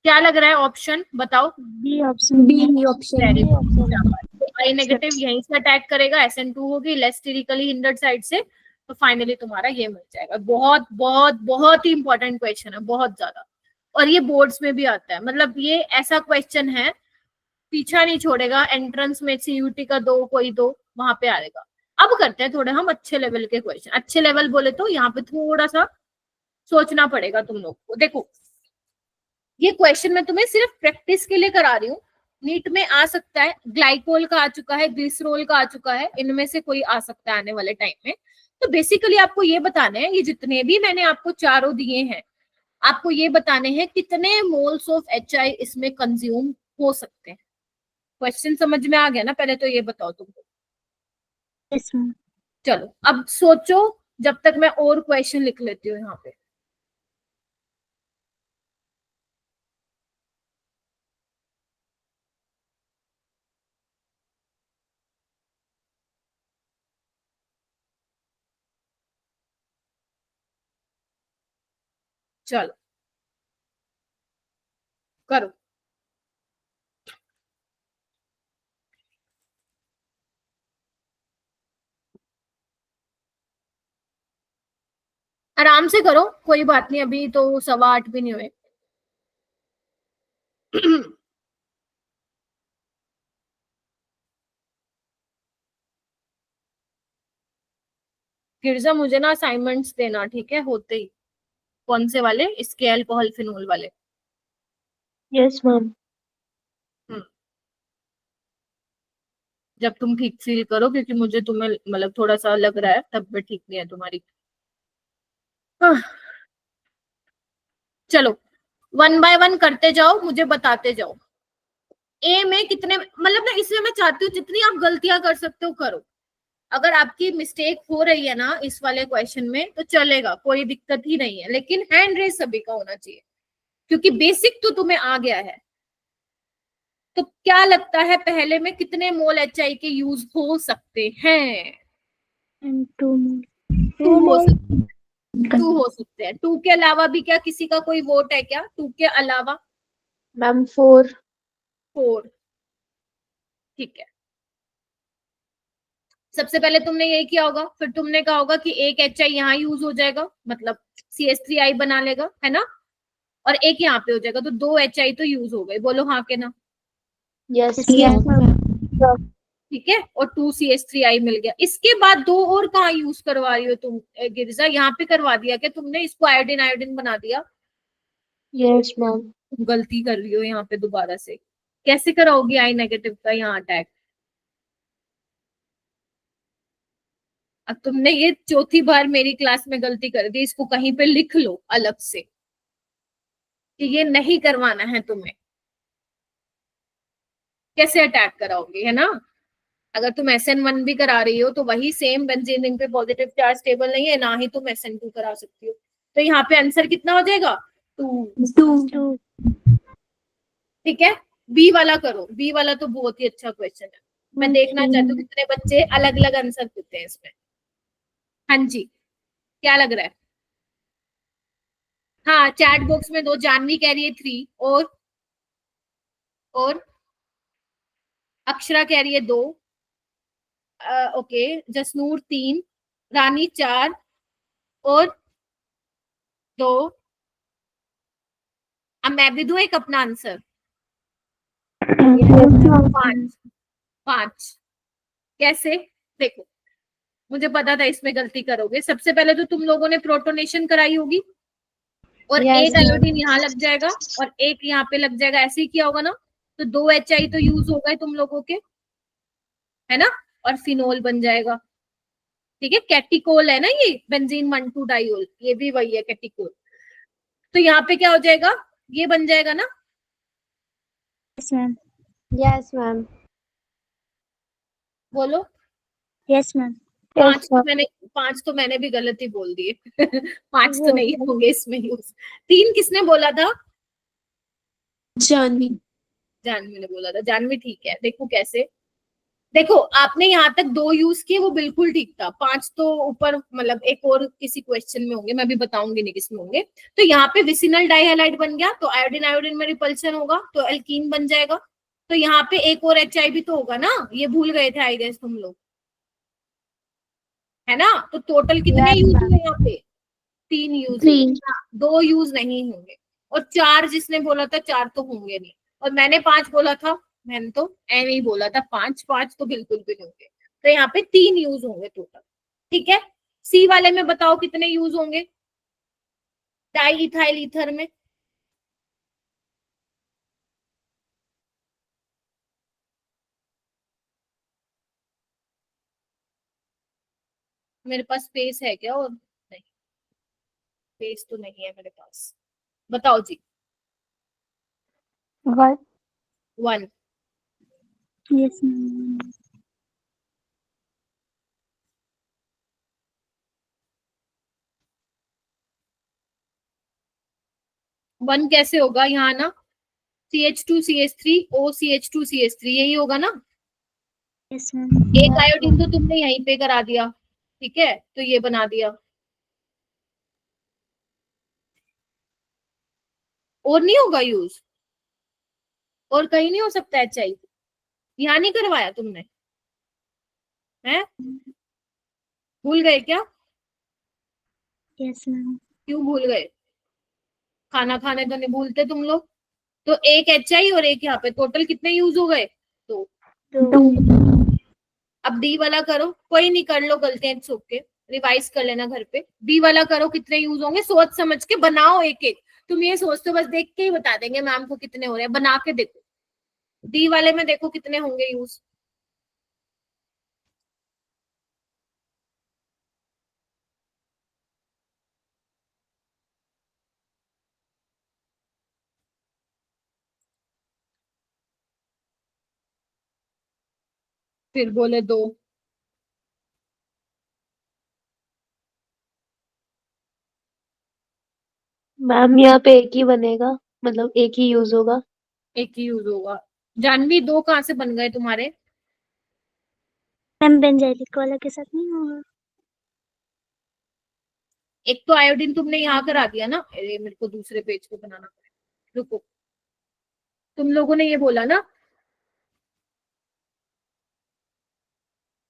Speaker 1: क्या लग रहा है ऑप्शन बताओ?
Speaker 5: B option.
Speaker 6: B option.
Speaker 1: Very good. I negative यहीं से अटैक करेगा, SN2 होगी लेस स्टेरिकली हिंडर्ड साइड से, तो फाइनली तुम्हारा ये मिल जाएगा। बहुत बहुत बहुत ही इंपॉर्टेंट क्वेश्चन है, बहुत ज्यादा। और ये बोर्ड्स में भी आता है, मतलब ये ऐसा क्वेश्चन है पीछा नहीं छोड़ेगा। एंट्रेंस में CUT का दो, कोई दो, वहां पे आएगा। अब करते हैं थोड़े हम अच्छे लेवल के क्वेश्चन। अच्छे लेवल बोले तो यहाँ पे थोड़ा सा सोचना पड़ेगा तुम लोग को। देखो, ये क्वेश्चन मैं तुम्हें सिर्फ प्रैक्टिस के लिए करा रही हूँ। नीट में आ सकता है, ग्लाइकोल का आ चुका है, ग्लिसरोल का आ चुका है, इनमें से कोई आ सकता है आने वाले टाइम में। तो बेसिकली आपको ये बताना है, ये जितने भी मैंने आपको चारों दिए हैं, आपको ये बताने हैं कितने मोल्स ऑफ HI इसमें कंज्यूम हो सकते हैं। क्वेश्चन समझ में आ गया ना? पहले तो ये बताओ तुमको।
Speaker 5: Yes ma'am.
Speaker 1: चलो अब सोचो, जब तक मैं और क्वेश्चन लिख लेती हूँ यहाँ पे। चलो करो। आराम से करो, कोई बात नहीं, अभी तो 8:15 भी नहीं हुए। गिरजा मुझे ना असाइनमेंट्स देना, ठीक है, होते ही। कौन से वाले? इसके अल्कोहल फिनोल वाले।
Speaker 3: Yes ma'am.
Speaker 1: जब तुम ठीक फील करो, क्योंकि मुझे तुम्हें मतलब थोड़ा सा लग रहा है तबीयत ठीक नहीं है तुम्हारी। हाँ, चलो 1 बाय 1 करते जाओ, मुझे बताते जाओ। ए में कितने, मतलब ना इसमें मैं चाहती हूँ जितनी आप गलतियां कर सकते हो करो। अगर आपकी मिस्टेक हो रही है ना इस वाले क्वेश्चन में तो चलेगा, कोई दिक्कत ही नहीं है, लेकिन हैंड रेस सभी का होना चाहिए, क्योंकि बेसिक तो तुम्हें आ गया है। तो क्या लगता है पहले में कितने मोल HI के यूज हो सकते हैं? 2 हो सकते हैं, 2 हो सकते हैं। 2 के अलावा भी क्या किसी का कोई वोट है क्या? 2 के अलावा?
Speaker 3: मैम 4।
Speaker 1: 4, ठीक है। सबसे पहले तुमने यही किया होगा, फिर तुमने कहा होगा कि एक HI यहाँ यूज हो जाएगा, मतलब CH3I बना लेगा, है ना, और एक यहाँ पे हो जाएगा, तो 2 HI तो यूज हो गए। बोलो हाँ के ना?
Speaker 3: यस
Speaker 1: ठीक है, और 2 CH3I मिल गया। इसके बाद 2 और कहाँ यूज करवा रही हो तुम गिरिजा? यहाँ पे करवा दिया क्या तुमने? इसको आयोडीन आयोडीन बना दिया?
Speaker 3: Yes ma'am.
Speaker 1: तुम गलती कर रही हो यहाँ पे दोबारा से। कैसे कराओगी I नेगेटिव का यहाँ अटैक? अब तुमने ये चौथी बार मेरी क्लास में गलती कर दी, इसको कहीं पे लिख लो अलग से कि ये नहीं करवाना है तुम्हें। कैसे अटैक कराओगे, है ना? अगर तुम SN1 भी करा रही हो तो वही सेम बेंजीन रिंग पे पॉजिटिव चार्ज स्टेबल नहीं है, ना ही तुम SN2 करा सकती हो। तो यहाँ पे आंसर कितना हो जाएगा? 2। ठीक है, बी वाला करो। बी वाला तो बहुत ही अच्छा क्वेश्चन है, मैं देखना चाहती हूँ कितने बच्चे अलग अलग आंसर देते हैं इसमें। हाँ जी, क्या लग रहा है? हाँ, चैट बॉक्स में दो। जानवी कह रही है 3, और अक्षरा कह रही है 2, ओके, जसनूर 3, रानी 4, और 2। अब मैं भी दूं एक अपना आंसर? 5। कैसे? देखो, मुझे पता था इसमें गलती करोगे। सबसे पहले तो तुम लोगों ने प्रोटोनेशन कराई होगी, और एक आयोडीन यहाँ लग जाएगा और एक यहाँ पे लग जाएगा, ऐसे ही किया होगा ना? तो 2 HI तो यूज हो गए तुम लोगों के, है ना, और फिनोल बन जाएगा। ठीक है, कैटिकोल है ना ये, बेंजीन 1,2 डाइओल, ये भी वही है कैटिकोल। तो यहाँ पे क्या हो जाएगा? ये बन जाएगा ना?
Speaker 2: Yes ma'am.
Speaker 1: बोलो।
Speaker 5: Yes ma'am.
Speaker 1: 5 तो मैंने भी गलत ही बोल दिए। 5 तो नहीं होंगे इसमें यूज। 3 किसने बोला था?
Speaker 6: जानवी।
Speaker 1: जानवी ने बोला था। जानवी ठीक है। देखो कैसे, देखो आपने यहाँ तक 2 यूज किए, वो बिल्कुल ठीक था। 5 तो ऊपर, मतलब एक और किसी क्वेश्चन में होंगे, मैं भी बताऊंगी नहीं किसमें होंगे। तो यहाँ पे विसिनल डाइहैलाइड बन गया, तो आयोडीन आयोडीन में रिपल्शन होगा तो एल्कीन बन जाएगा। तो यहाँ पे एक और HI भी तो होगा ना, ये भूल गए थे आई गेस तुम लोग, है ना? तो टोटल कितने यूज हुए यहाँ पे? 3 यूज हुए। 2 यूज नहीं होंगे, और 4 जिसने बोला था 4 तो होंगे नहीं, और मैंने 5 बोला था। मैंने तो एम ही बोला था 5 तो बिल्कुल भी नहीं होंगे। तो यहाँ पे 3 यूज होंगे टोटल। ठीक है, सी वाले में बताओ कितने यूज होंगे डाई इथाइल ईथर में? मेरे पास स्पेस है क्या? और नहीं, स्पेस तो नहीं है मेरे पास। बताओ जी। 1।
Speaker 5: Yes ma'am.
Speaker 1: 1 कैसे होगा? यहाँ ना CH2CH3 OCH2CH3 यही होगा ना?
Speaker 5: Yes ma'am.
Speaker 1: एक आयोडीन तो तुमने यहीं पे करा दिया, ठीक है, तो ये बना दिया। और नहीं होगा यूज, और कहीं नहीं हो सकता HI, यहाँ नहीं करवाया तुमने, है भूल गए क्या?
Speaker 7: Yes ma'am.
Speaker 1: क्यों भूल गए? खाना खाने तो नहीं भूलते तुम लोग। तो एक HI और एक यहाँ पे, टोटल कितने यूज हो गए? तो अब डी वाला करो, कोई नहीं कर लो गलतियां छुप के, रिवाइज कर लेना घर पे। डी वाला करो, कितने यूज होंगे सोच समझ के बनाओ एक एक। तुम ये सोचते हो बस देख के ही बता देंगे मैम को कितने हो रहे हैं, बना के देखो। डी वाले में देखो कितने होंगे यूज। फिर बोले दो।
Speaker 3: मैम यहाँ पे एक ही बनेगा, मतलब एक ही यूज होगा।
Speaker 1: एक ही यूज होगा। जानवी दो कहाँ से बन गए तुम्हारे?
Speaker 7: मैम बेंजाइलिक वाला के साथ नहीं होगा?
Speaker 1: एक तो आयोडीन तुमने यहाँ करा दिया ना, अरे मेरे को दूसरे पेज को बनाना पड़ेगा, रुको। तुम लोगों ने ये बोला ना,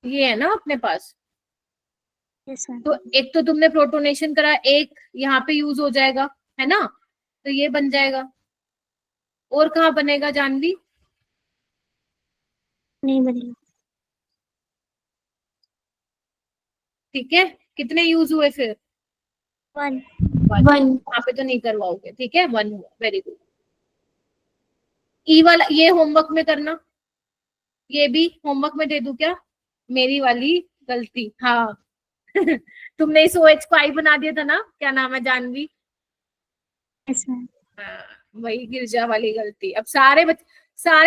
Speaker 1: ये है ना अपने पास।
Speaker 7: Yes ma'am.
Speaker 1: तो एक तो तुमने प्रोटोनेशन करा, एक यहाँ पे यूज हो जाएगा, है ना, तो ये बन जाएगा। और कहाँ बनेगा जानवी?
Speaker 7: नहीं बनेगा।
Speaker 1: ठीक है, कितने यूज हुए फिर?
Speaker 7: 1।
Speaker 6: वन।
Speaker 1: यहाँ पे तो नहीं करवाओगे, ठीक है, 1 हुआ, वेरी गुड। ई वाला ये होमवर्क में करना, ये भी होमवर्क में दे दूं क्या? मेरी वाली गलती, हाँ। तुमने इस OH को I बना दिया था ना, क्या नाम है जानवी?
Speaker 7: Yes ma'am.
Speaker 1: हाँ, वही गिरजा वाली गलती। अब सारे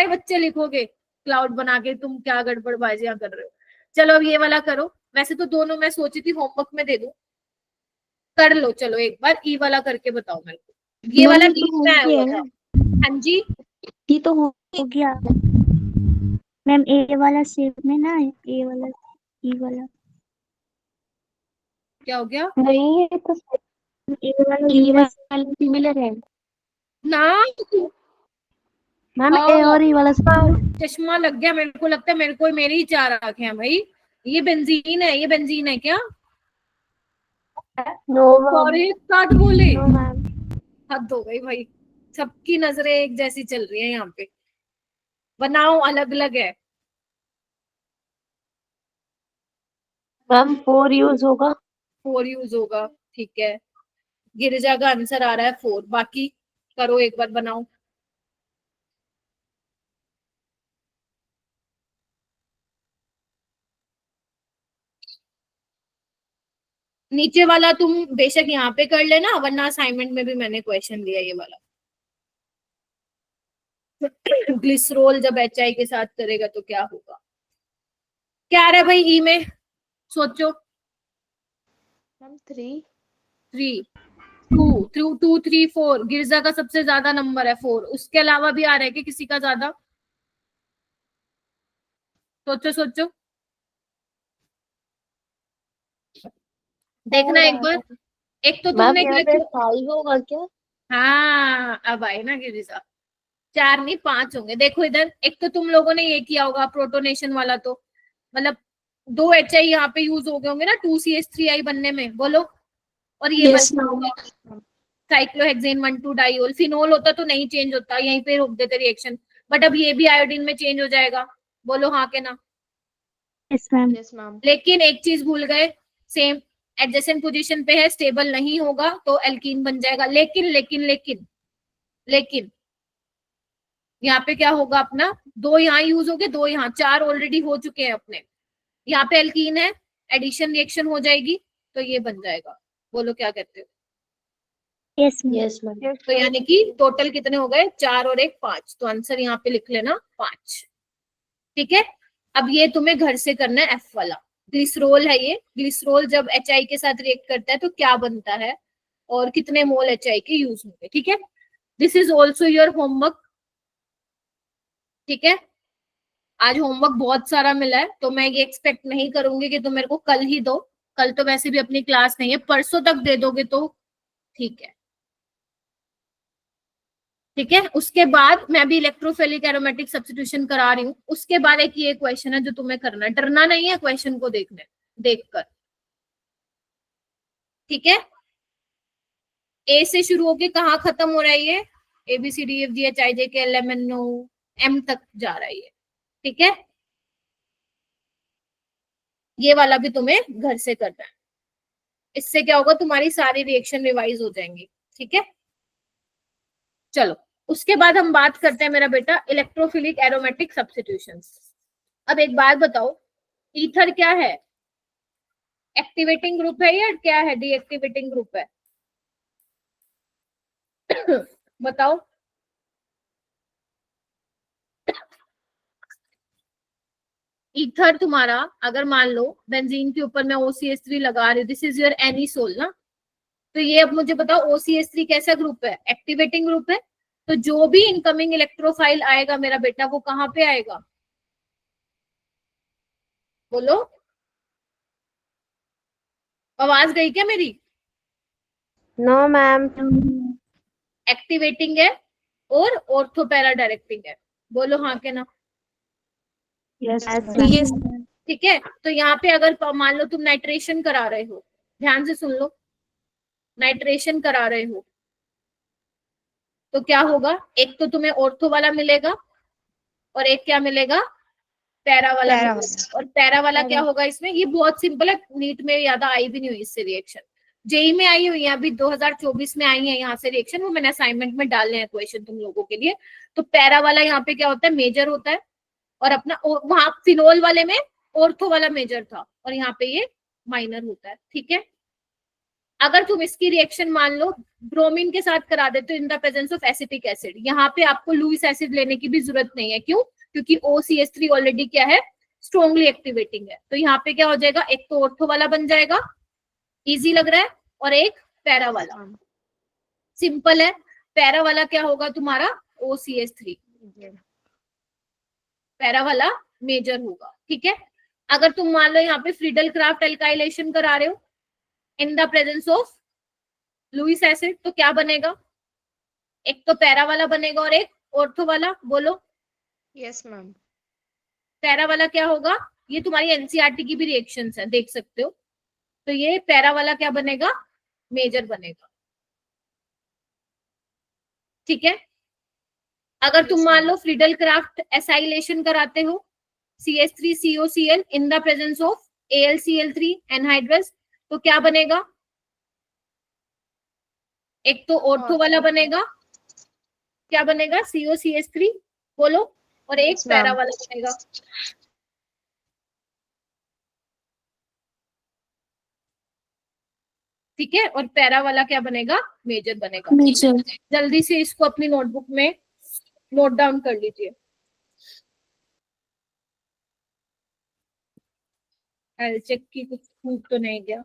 Speaker 1: बच्चे लिखोगे क्लाउड बना के, तुम क्या गड़बड़बाजियां कर रहे हो। चलो अब ये वाला करो। वैसे तो दोनों मैं सोची थी होमवर्क में दे दूं, कर लो। चलो एक बार ई वाला करके बताओ मेरे को। ये वाला नीट में आया हुआ था। हाँ जी,
Speaker 7: ये तो हो गया मैम। ए वाला शेप में ना, ए वाला ई वाला,
Speaker 1: क्या हो गया
Speaker 5: नहीं ये तो
Speaker 7: ए वाला
Speaker 5: ई
Speaker 7: ई वाला
Speaker 5: वाला सिमिलर है
Speaker 1: ना?
Speaker 5: मैम, ए
Speaker 1: हाँ,
Speaker 5: और ई वाला
Speaker 1: चश्मा लग गया मेरे को, लगता है मेरे को मेरी ही 4 आंखें हैं भाई। ये बेंजीन है, ये बेंजीन है क्या?
Speaker 5: No ma'am.
Speaker 1: सॉरी, काट बोले,
Speaker 5: नो मैम।
Speaker 1: हद हो गई भाई। सबकी नजरें एक जैसी चल रही है यहाँ पे, बनाओ अलग अलग है।
Speaker 3: मैम 4 यूज होगा।
Speaker 1: 4 यूज होगा, ठीक है। गिरिजा का आंसर आ रहा है 4। बाकी करो एक बार, बनाओ। नीचे वाला तुम बेशक यहाँ पे कर लेना, वरना असाइनमेंट में भी मैंने क्वेश्चन दिया ये वाला। ग्लिसरोल जब HI के साथ करेगा तो क्या होगा? क्या आ रहा है भाई ई में? सोचो।
Speaker 2: मैम 3।
Speaker 1: 3 2 2 3 4। गिरजा का सबसे ज्यादा नंबर है 4। उसके अलावा भी आ रहा है कि किसी का ज्यादा? सोचो सोचो, देखना एक बार। एक तो
Speaker 3: मैम
Speaker 1: तुमने
Speaker 3: यहाँ पे 5 होगा क्या?
Speaker 1: हाँ, अब आए ना गिरिजा। 4 नहीं 5 होंगे। देखो इधर, एक तो तुम लोगों ने ये किया होगा प्रोटोनेशन वाला, तो मतलब 2 HI यहाँ पे यूज हो गए होंगे ना 2CH3I बनने में, बोलो। और ये
Speaker 6: Yes,
Speaker 1: बन होगा साइक्लोहेक्सेन 1,2 डाइओल। फिनोल होता तो नहीं चेंज होता, यहीं पे रोक देते रिएक्शन। बट अब ये भी आयोडीन में चेंज हो जाएगा, बोलो हाँ के ना?
Speaker 7: Yes ma'am.
Speaker 2: Yes ma'am.
Speaker 1: लेकिन एक चीज भूल गए, सेम एडजेसेंट पोजीशन पे है, स्टेबल नहीं होगा तो एल्कीन बन जाएगा। लेकिन लेकिन लेकिन लेकिन यहाँ पे क्या होगा अपना? 2 यहाँ यूज हो गए, 2 यहाँ, 4 ऑलरेडी हो चुके हैं अपने। यहाँ पे एल्कीन है, एडिशन रिएक्शन हो जाएगी तो ये बन जाएगा। बोलो क्या कहते हो?
Speaker 7: Yes ma'am.
Speaker 3: Yes ma'am.
Speaker 1: तो यानी कि टोटल कितने हो गए? 4 और 1 5। तो आंसर यहाँ पे लिख लेना 5। ठीक है, अब ये तुम्हें घर से करना है F वाला। ग्लिसरोल है ये। ग्लिसरोल जब HI के साथ रिएक्ट करता है तो क्या बनता है और कितने मोल HI के यूज होंगे। ठीक है, this is also your homework. ठीक है, आज होमवर्क बहुत सारा मिला है, तो मैं ये एक्सपेक्ट नहीं करूंगी कि तुम मेरे को कल ही दो। कल तो वैसे भी अपनी क्लास नहीं है, परसों तक दे दोगे तो ठीक है। ठीक है, उसके बाद मैं भी इलेक्ट्रोफिलिक एरोमेटिक सब्स्टिट्यूशन करा रही हूँ। उसके बाद एक ये क्वेश्चन है जो तुम्हें करना है, डरना नहीं है क्वेश्चन को देखकर। ठीक है, ए से शुरू होके कहाँ खत्म हो रहा है ये, ABCDEFGHIJKLMNO M तक जा रहा है ये। ठीक है, ये वाला भी तुम्हें घर से करना है। इससे क्या होगा, तुम्हारी सारी रिएक्शन रिवाइज हो जाएंगी। ठीक है, चलो उसके बाद हम बात करते हैं मेरा बेटा इलेक्ट्रोफिलिक एरोमेटिक सब्स्टिट्यूशंस। अब एक बात बताओ, ईथर क्या है, एक्टिवेटिंग ग्रुप है या क्या है, डीएक्टिवेटिंग ग्रुप है? बताओ। ईथर तुम्हारा अगर मान लो बेंजीन के ऊपर मैं OCH3 लगा रही हूँ, दिस इज योर एनिसोल ना, तो ये अब मुझे बताओ OCH3 कैसा ग्रुप है, एक्टिवेटिंग ग्रुप है। तो जो भी इनकमिंग इलेक्ट्रोफाइल आएगा मेरा बेटा वो कहाँ पे आएगा, बोलो, आवाज गई क्या मेरी?
Speaker 2: No ma'am.
Speaker 1: एक्टिवेटिंग है और ऑर्थो पैरा डायरेक्टिंग है, बोलो हाँ के ना।
Speaker 6: यस।
Speaker 1: ठीक है, तो यहाँ पे अगर मान लो तुम नाइट्रेशन करा रहे हो, ध्यान से सुन लो, नाइट्रेशन करा रहे हो तो क्या होगा, एक तो तुम्हें ऑर्थो वाला मिलेगा और एक क्या मिलेगा, पैरा वाला मिलेगा। और पैरा वाला क्या होगा इसमें, ये बहुत सिंपल है, नीट में ज्यादा आई भी नहीं हुई इससे रिएक्शन, जेई में आई हुई है, अभी 2024 में आई है यहाँ से रिएक्शन, वो मैंने असाइनमेंट में डालने हैं क्वेश्चन तुम लोगों के लिए। तो पैरा वाला यहाँ पे क्या होता है, मेजर होता है, और अपना वहां फिनोल वाले में ऑर्थो वाला मेजर था और यहाँ पे ये माइनर होता है। ठीक है, अगर तुम इसकी रिएक्शन मान लो ब्रोमीन के साथ करा देते हो in the presence of acetic acid, यहाँ पे आपको लुईस एसिड लेने की भी जरूरत नहीं है। क्यों? क्योंकि OCH3 ऑलरेडी क्या है, स्ट्रॉन्गली एक्टिवेटिंग है। तो यहाँ पे क्या हो जाएगा, एक तो ऑर्थो वाला बन जाएगा, इजी लग रहा है, और एक पैरा वाला, सिंपल है। पैरा वाला क्या होगा तुम्हारा, OCH3, पैरा वाला मेजर होगा। ठीक है, अगर तुम मान लो यहाँ पे फ्रीडल क्राफ्ट एल्काइलेशन करा रहे हो in the presence of Lewis acid, तो क्या बनेगा, एक तो पैरा वाला बनेगा और एक ऑर्थो वाला, बोलो।
Speaker 2: Yes ma'am.
Speaker 1: पैरा वाला क्या होगा, ये तुम्हारी एनसीईआरटी की भी रिएक्शंस है, देख सकते हो। तो ये पैरा वाला क्या बनेगा, मेजर बनेगा। ठीक है, अगर तुम मान लो फ्रीडल क्राफ्ट एसाइलेशन कराते हो CH3COCl in the presence of AlCl3 anhydrous, तो क्या बनेगा, एक तो ऑर्थो वाला बनेगा, क्या बनेगा, COCH3, बोलो, और एक पैरा वाला बनेगा। ठीक है, और पैरा वाला क्या बनेगा, मेजर बनेगा।
Speaker 6: मेजर।
Speaker 1: जल्दी से इसको अपनी नोटबुक में नोट डाउन कर लीजिए। चेक की कुछ छूट तो नहीं गया।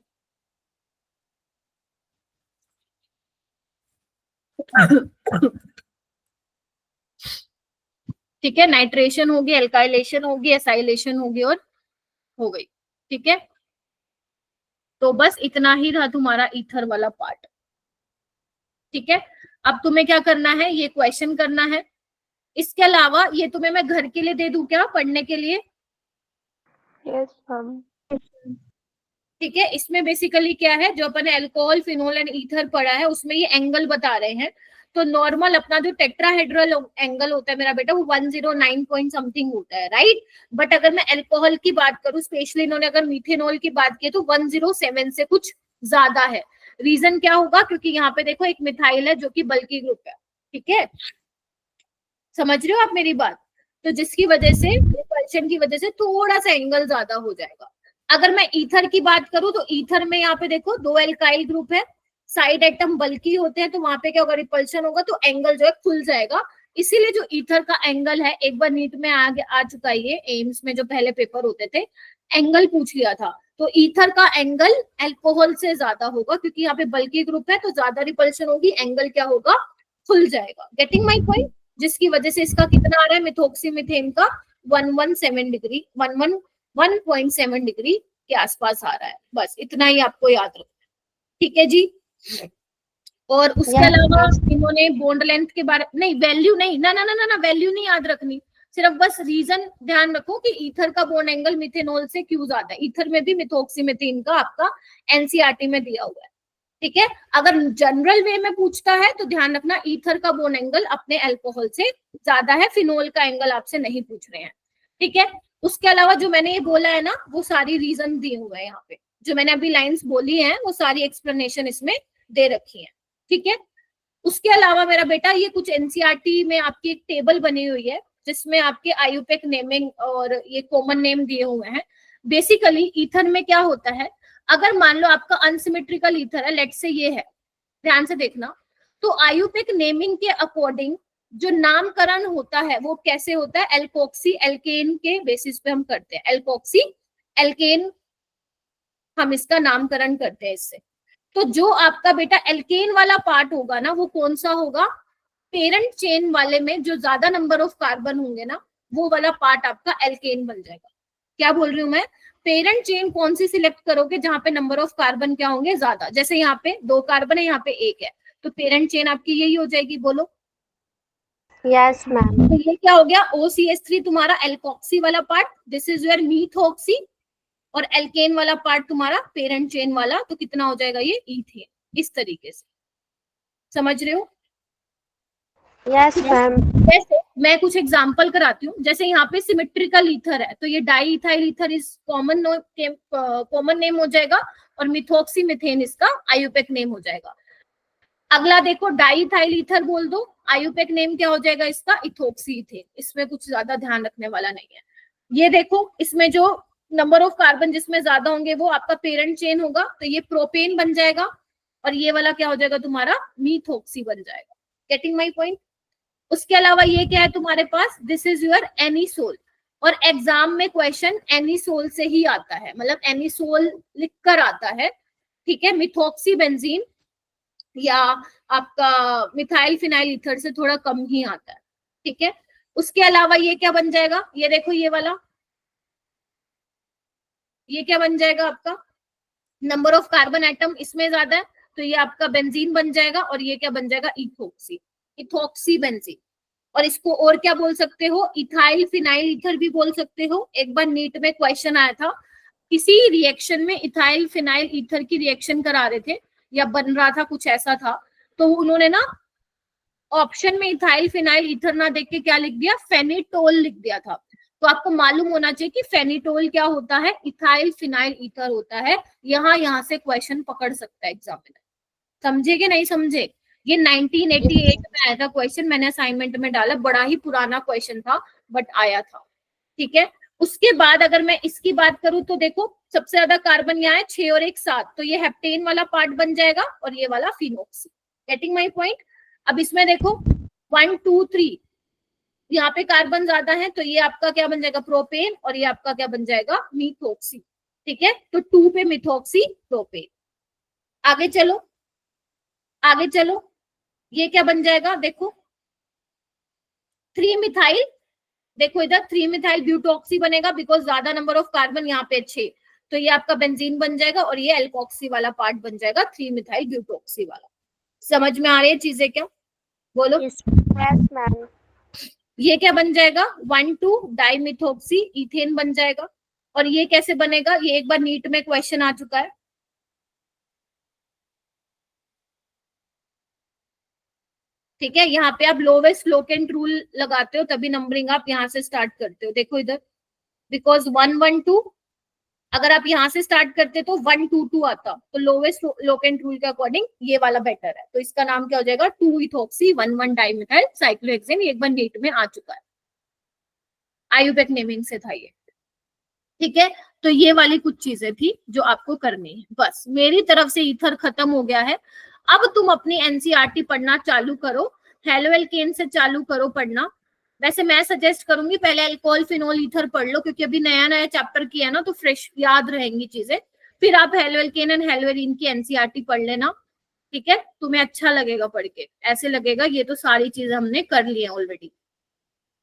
Speaker 1: ठीक है, नाइट्रेशन होगी, एल्काइलेशन होगी, एसाइलेशन होगी और हो गई। ठीक है, तो बस इतना ही था तुम्हारा ईथर वाला पार्ट। ठीक है, अब तुम्हें क्या करना है, ये क्वेश्चन करना है। इसके अलावा ये तुम्हें मैं घर के लिए दे दूं क्या, पढ़ने के लिए?
Speaker 5: Yes ma'am.
Speaker 1: ठीक है, इसमें बेसिकली क्या है, जो अपन अल्कोहल, फिनोल एंड ईथर पढ़ा है उसमें ये एंगल बता रहे हैं। तो नॉर्मल अपना जो टेट्राहेड्रल एंगल होता है मेरा बेटा, वो 109 पॉइंट समथिंग होता है, राइट। बट अगर मैं अल्कोहल की बात करूं, स्पेशली इन्होंने अगर मीथेनॉल की बात की तो 107 से कुछ ज्यादा है। रीजन क्या होगा, क्योंकि यहाँ पे देखो एक मिथाइल है जो कि बल्की ग्रुप है। ठीक है, समझ रहे हो आप मेरी बात? तो जिसकी वजह से रिपल्शन की वजह से थोड़ा सा एंगल ज्यादा हो जाएगा। अगर मैं ईथर की बात करूं तो ईथर में यहाँ पे देखो 2 एल्काइल ग्रुप है, साइड एटम बल्की होते हैं, तो वहां पे क्या होगा, रिपल्शन होगा, तो एंगल जो है खुल जाएगा। इसीलिए जो ईथर का एंगल है, एक बार नीट में आगे आ चुका है ये, एम्स में जो पहले पेपर होते थे एंगल पूछ लिया था, तो ईथर का एंगल अल्कोहल से ज्यादा होगा, क्योंकि यहाँ पे बल्की ग्रुप है तो ज्यादा रिपल्शन होगी, एंगल क्या होगा, खुल जाएगा। Getting my point? जिसकी वजह से इसका कितना आ रहा है, मिथोक्सीमीथेन का 117 डिग्री 1.7 डिग्री के आसपास आ रहा है। बस इतना ही आपको याद रखना है। ठीक है जी, और उसके अलावा इन्होंने बॉन्ड लेंथ के बारे नहीं, वैल्यू नहीं, ना ना ना ना, ना वैल्यू नहीं याद रखनी, सिर्फ बस रीजन ध्यान रखो कि ईथर का बॉन्ड एंगल मिथेनॉल से क्यों ज्यादा है। ईथर में भी मिथॉक्सीमीथेन का आपका एनसीईआरटी में दिया हुआ है, ठीक है। अगर जनरल वे में पूछता है तो ध्यान रखना ईथर का बॉन्ड एंगल अपने अल्कोहल से ज्यादा है, फिनोल का एंगल आपसे नहीं पूछ रहे हैं, ठीक है। उसके अलावा जो मैंने ये बोला है ना, वो सारी रीजन दिए हुए हैं यहाँ पे, जो मैंने अभी लाइंस बोली हैं वो सारी एक्सप्लेनेशन इसमें दे रखी है, ठीक है। उसके अलावा मेरा बेटा ये कुछ एनसीईआरटी में आपकी एक टेबल बनी हुई है जिसमें आपके आयुपेक नेमिंग और ये कॉमन नेम दिए हुए हैं। बेसिकली ईथर में क्या होता है, अगर मान लो आपका अनसिमेट्रिकल ईथर है, लेट से ये है, ध्यान से देखना, तो आयुपेक नेमिंग के अकॉर्डिंग जो नामकरण होता है वो कैसे होता है, एल्कोक्सी एल्केन के बेसिस पे हम करते हैं, एल्कोक्सी एल्केन हम इसका नामकरण करते हैं इससे। तो जो आपका बेटा एल्केन वाला पार्ट होगा ना, वो कौन सा होगा, पेरेंट चेन वाले में जो ज्यादा नंबर ऑफ कार्बन होंगे ना, वो वाला पार्ट आपका एल्केन बन जाएगा। क्या बोल रही हूँ मैं, पेरेंट चेन कौन सी सिलेक्ट करोगे जहां पे नंबर ऑफ कार्बन क्या होंगे, ज्यादा, जैसे यहाँ पे 2 कार्बन है, यहाँ पे 1 है, तो पेरेंट चेन आपकी यही हो जाएगी, बोलो।
Speaker 5: Yes ma'am.
Speaker 1: तो ये क्या हो गया, OCH3 तुम्हारा एल्कोक्सी वाला पार्ट, दिस इज योर मीथॉक्सी, और एल्केन वाला पार्ट तुम्हारा पेरेंट चेन वाला, तो कितना हो जाएगा ये ईथेन, इस तरीके से, समझ रहे हो।
Speaker 5: Yes ma'am.
Speaker 1: जैसे मैं कुछ एग्जांपल कराती हूँ, जैसे यहाँ पे सिमेट्रिकल ईथर है तो ये डाई इथाइल ईथर इस कॉमन नेम हो जाएगा, और मिथॉक्सीमीथेन इसका आयुपेक नेम हो जाएगा। अगला देखो, डाई इथाइल ईथर बोल दो, आयुपेक नेम क्या हो जाएगा इसका, इथोक्सी इथेन, इसमें कुछ ज्यादा ध्यान रखने वाला नहीं है। ये देखो, इसमें जो नंबर ऑफ कार्बन जिसमें ज्यादा होंगे वो आपका पेरेंट चेन होगा, तो ये प्रोपेन बन जाएगा, और ये वाला क्या हो जाएगा तुम्हारा, मीथॉक्सी बन जाएगा। Getting my point. उसके अलावा ये क्या है तुम्हारे पास, दिस इज योर एनिसोल, और एग्जाम में क्वेश्चन एनिसोल से ही आता है, मतलब एनिसोल लिखकर आता है, ठीक है। मिथॉक्सी बेंजीन या आपका मिथाइल फिनाइल ईथर से थोड़ा कम ही आता है, ठीक है। उसके अलावा ये क्या बन जाएगा, ये देखो ये वाला, ये क्या बन जाएगा आपका, नंबर ऑफ कार्बन एटम इसमें ज्यादा है, तो ये आपका बेंजीन बन जाएगा, और ये क्या बन जाएगा, इथोक्सी, इथोक्सी बेंजीन। और इसको और क्या बोल सकते हो, इथाइल फिनाइल ईथर भी बोल सकते हो। एक बार नीट में क्वेश्चन आया था, किसी रिएक्शन में इथाइल फिनाइल ईथर की रिएक्शन करा रहे थे या बन रहा था, कुछ ऐसा था, तो उन्होंने ना ऑप्शन में इथाइल फिनाइल ईथर ना देख के क्या लिख दिया, फेनिटोल लिख दिया था। तो आपको मालूम होना चाहिए कि फेनिटोल क्या होता है, इथाइल फिनाइल ईथर होता है। यहाँ से क्वेश्चन पकड़ सकता है एग्जामिनर, समझे कि नहीं समझे। ये 1988 में आया था क्वेश्चन, मैंने असाइनमेंट में डाला, बड़ा ही पुराना क्वेश्चन था बट आया था, ठीक है। उसके बाद अगर मैं इसकी बात करूं तो देखो, सबसे ज्यादा कार्बन यहाँ है 6 और 1 7, तो ये हेप्टेन वाला पार्ट बन जाएगा, और ये वाला फिनोक्सी। Getting my point. अब इसमें देखो 1 2 3 यहाँ पे कार्बन ज्यादा है, तो ये आपका क्या बन जाएगा, प्रोपेन, और ये आपका क्या बन जाएगा, मिथॉक्सी, ठीक है। तो 2 पे मिथॉक्सी प्रोपेन। आगे चलो, आगे चलो, ये क्या बन जाएगा, देखो 3 मिथाइल, देखो इधर 3 मिथाइल ब्यूटॉक्सी बनेगा, बिकॉज ज्यादा नंबर ऑफ कार्बन यहाँ पे 6, तो ये आपका बेंजीन बन जाएगा, और ये एल्कोक्सी वाला पार्ट बन जाएगा 3 मिथाइल ब्यूटॉक्सी वाला। समझ में आ रही है चीजें क्या, बोलो।
Speaker 5: Yes ma'am.
Speaker 1: ये क्या बन जाएगा, 1 2 डाइमिथॉक्सी इथेन बन जाएगा। और ये कैसे बनेगा, ये एक बार नीट में क्वेश्चन आ चुका है, ठीक है। यहाँ पे आप लोवेस्ट लोकेंट रूल लगाते हो, तभी नंबरिंग आप यहाँ से स्टार्ट करते हो। देखो इधर, बिकॉज 1 1 2, अगर आप यहाँ से स्टार्ट करते तो 1 2 2 आता, तो लोवेस्ट लोकेंट रूल के अकॉर्डिंग ये वाला बेटर है, तो इसका नाम क्या हो जाएगा, 2 इथॉक्सी 1 1 डाइमिथाइल साइक्लोहेक्सेन। एक बार नीट में आ चुका है, आयुपेक नेमिंग से था ये, ठीक है। तो ये वाली कुछ चीजें थी जो आपको करनी है। बस मेरी तरफ से ईथर खत्म हो गया है। अब तुम अपनी एनसीईआरटी पढ़ना चालू करो, हेलो एल्केन से चालू करो पढ़ना। वैसे मैं सजेस्ट करूंगी पहले अल्कोहल फिनोल ईथर पढ़ लो, क्योंकि अभी नया नया चैप्टर किया है ना, तो फ्रेश याद रहेंगी चीजें। फिर आप halo alkane and hello arene की एनसीईआरटी पढ़ लेना, ठीक है। तुम्हें अच्छा लगेगा पढ़ के, ऐसे लगेगा ये तो सारी चीजें हमने कर ली है ऑलरेडी,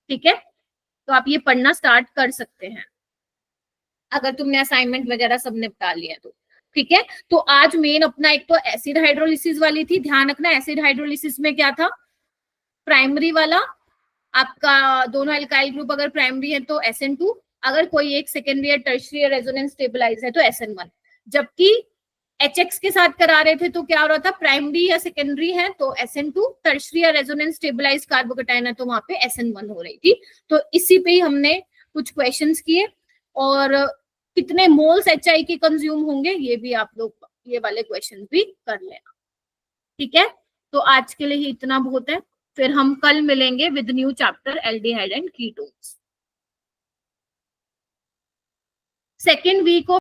Speaker 1: ठीक है। तो आप ये पढ़ना स्टार्ट कर सकते हैं अगर तुमने असाइनमेंट वगैरह सब निपटा लिया है तो। ठीक है, तो आज मेन अपना एक तो एसिड हाइड्रोलिसिस वाली थी, ध्यान रखना एसिड हाइड्रोलिसिस में क्या था, प्राइमरी वाला आपका दोनों एल्काइल ग्रुप अगर प्राइमरी है तो SN2, अगर कोई एक सेकेंडरी या टर्शियरी रेजोनेंस स्टेबलाइज है तो SN1। जबकि HX के साथ करा रहे थे तो क्या हो रहा था, प्राइमरी या सेकेंडरी है तो SN2, टर्शियरी या रेजोनेंस स्टेबलाइज कार्बोकेटाइन है तो वहां पे SN1 हो रही थी। तो इसी पे ही हमने कुछ क्वेश्चंस किए, और कितने मोल्स HI के कंज्यूम होंगे ये भी आप लोग ये वाले क्वेश्चन भी कर लेना। ठीक है, तो आज के लिए ही इतना बहुत है, फिर हम कल मिलेंगे with new chapter aldehyde and ketones. Second week of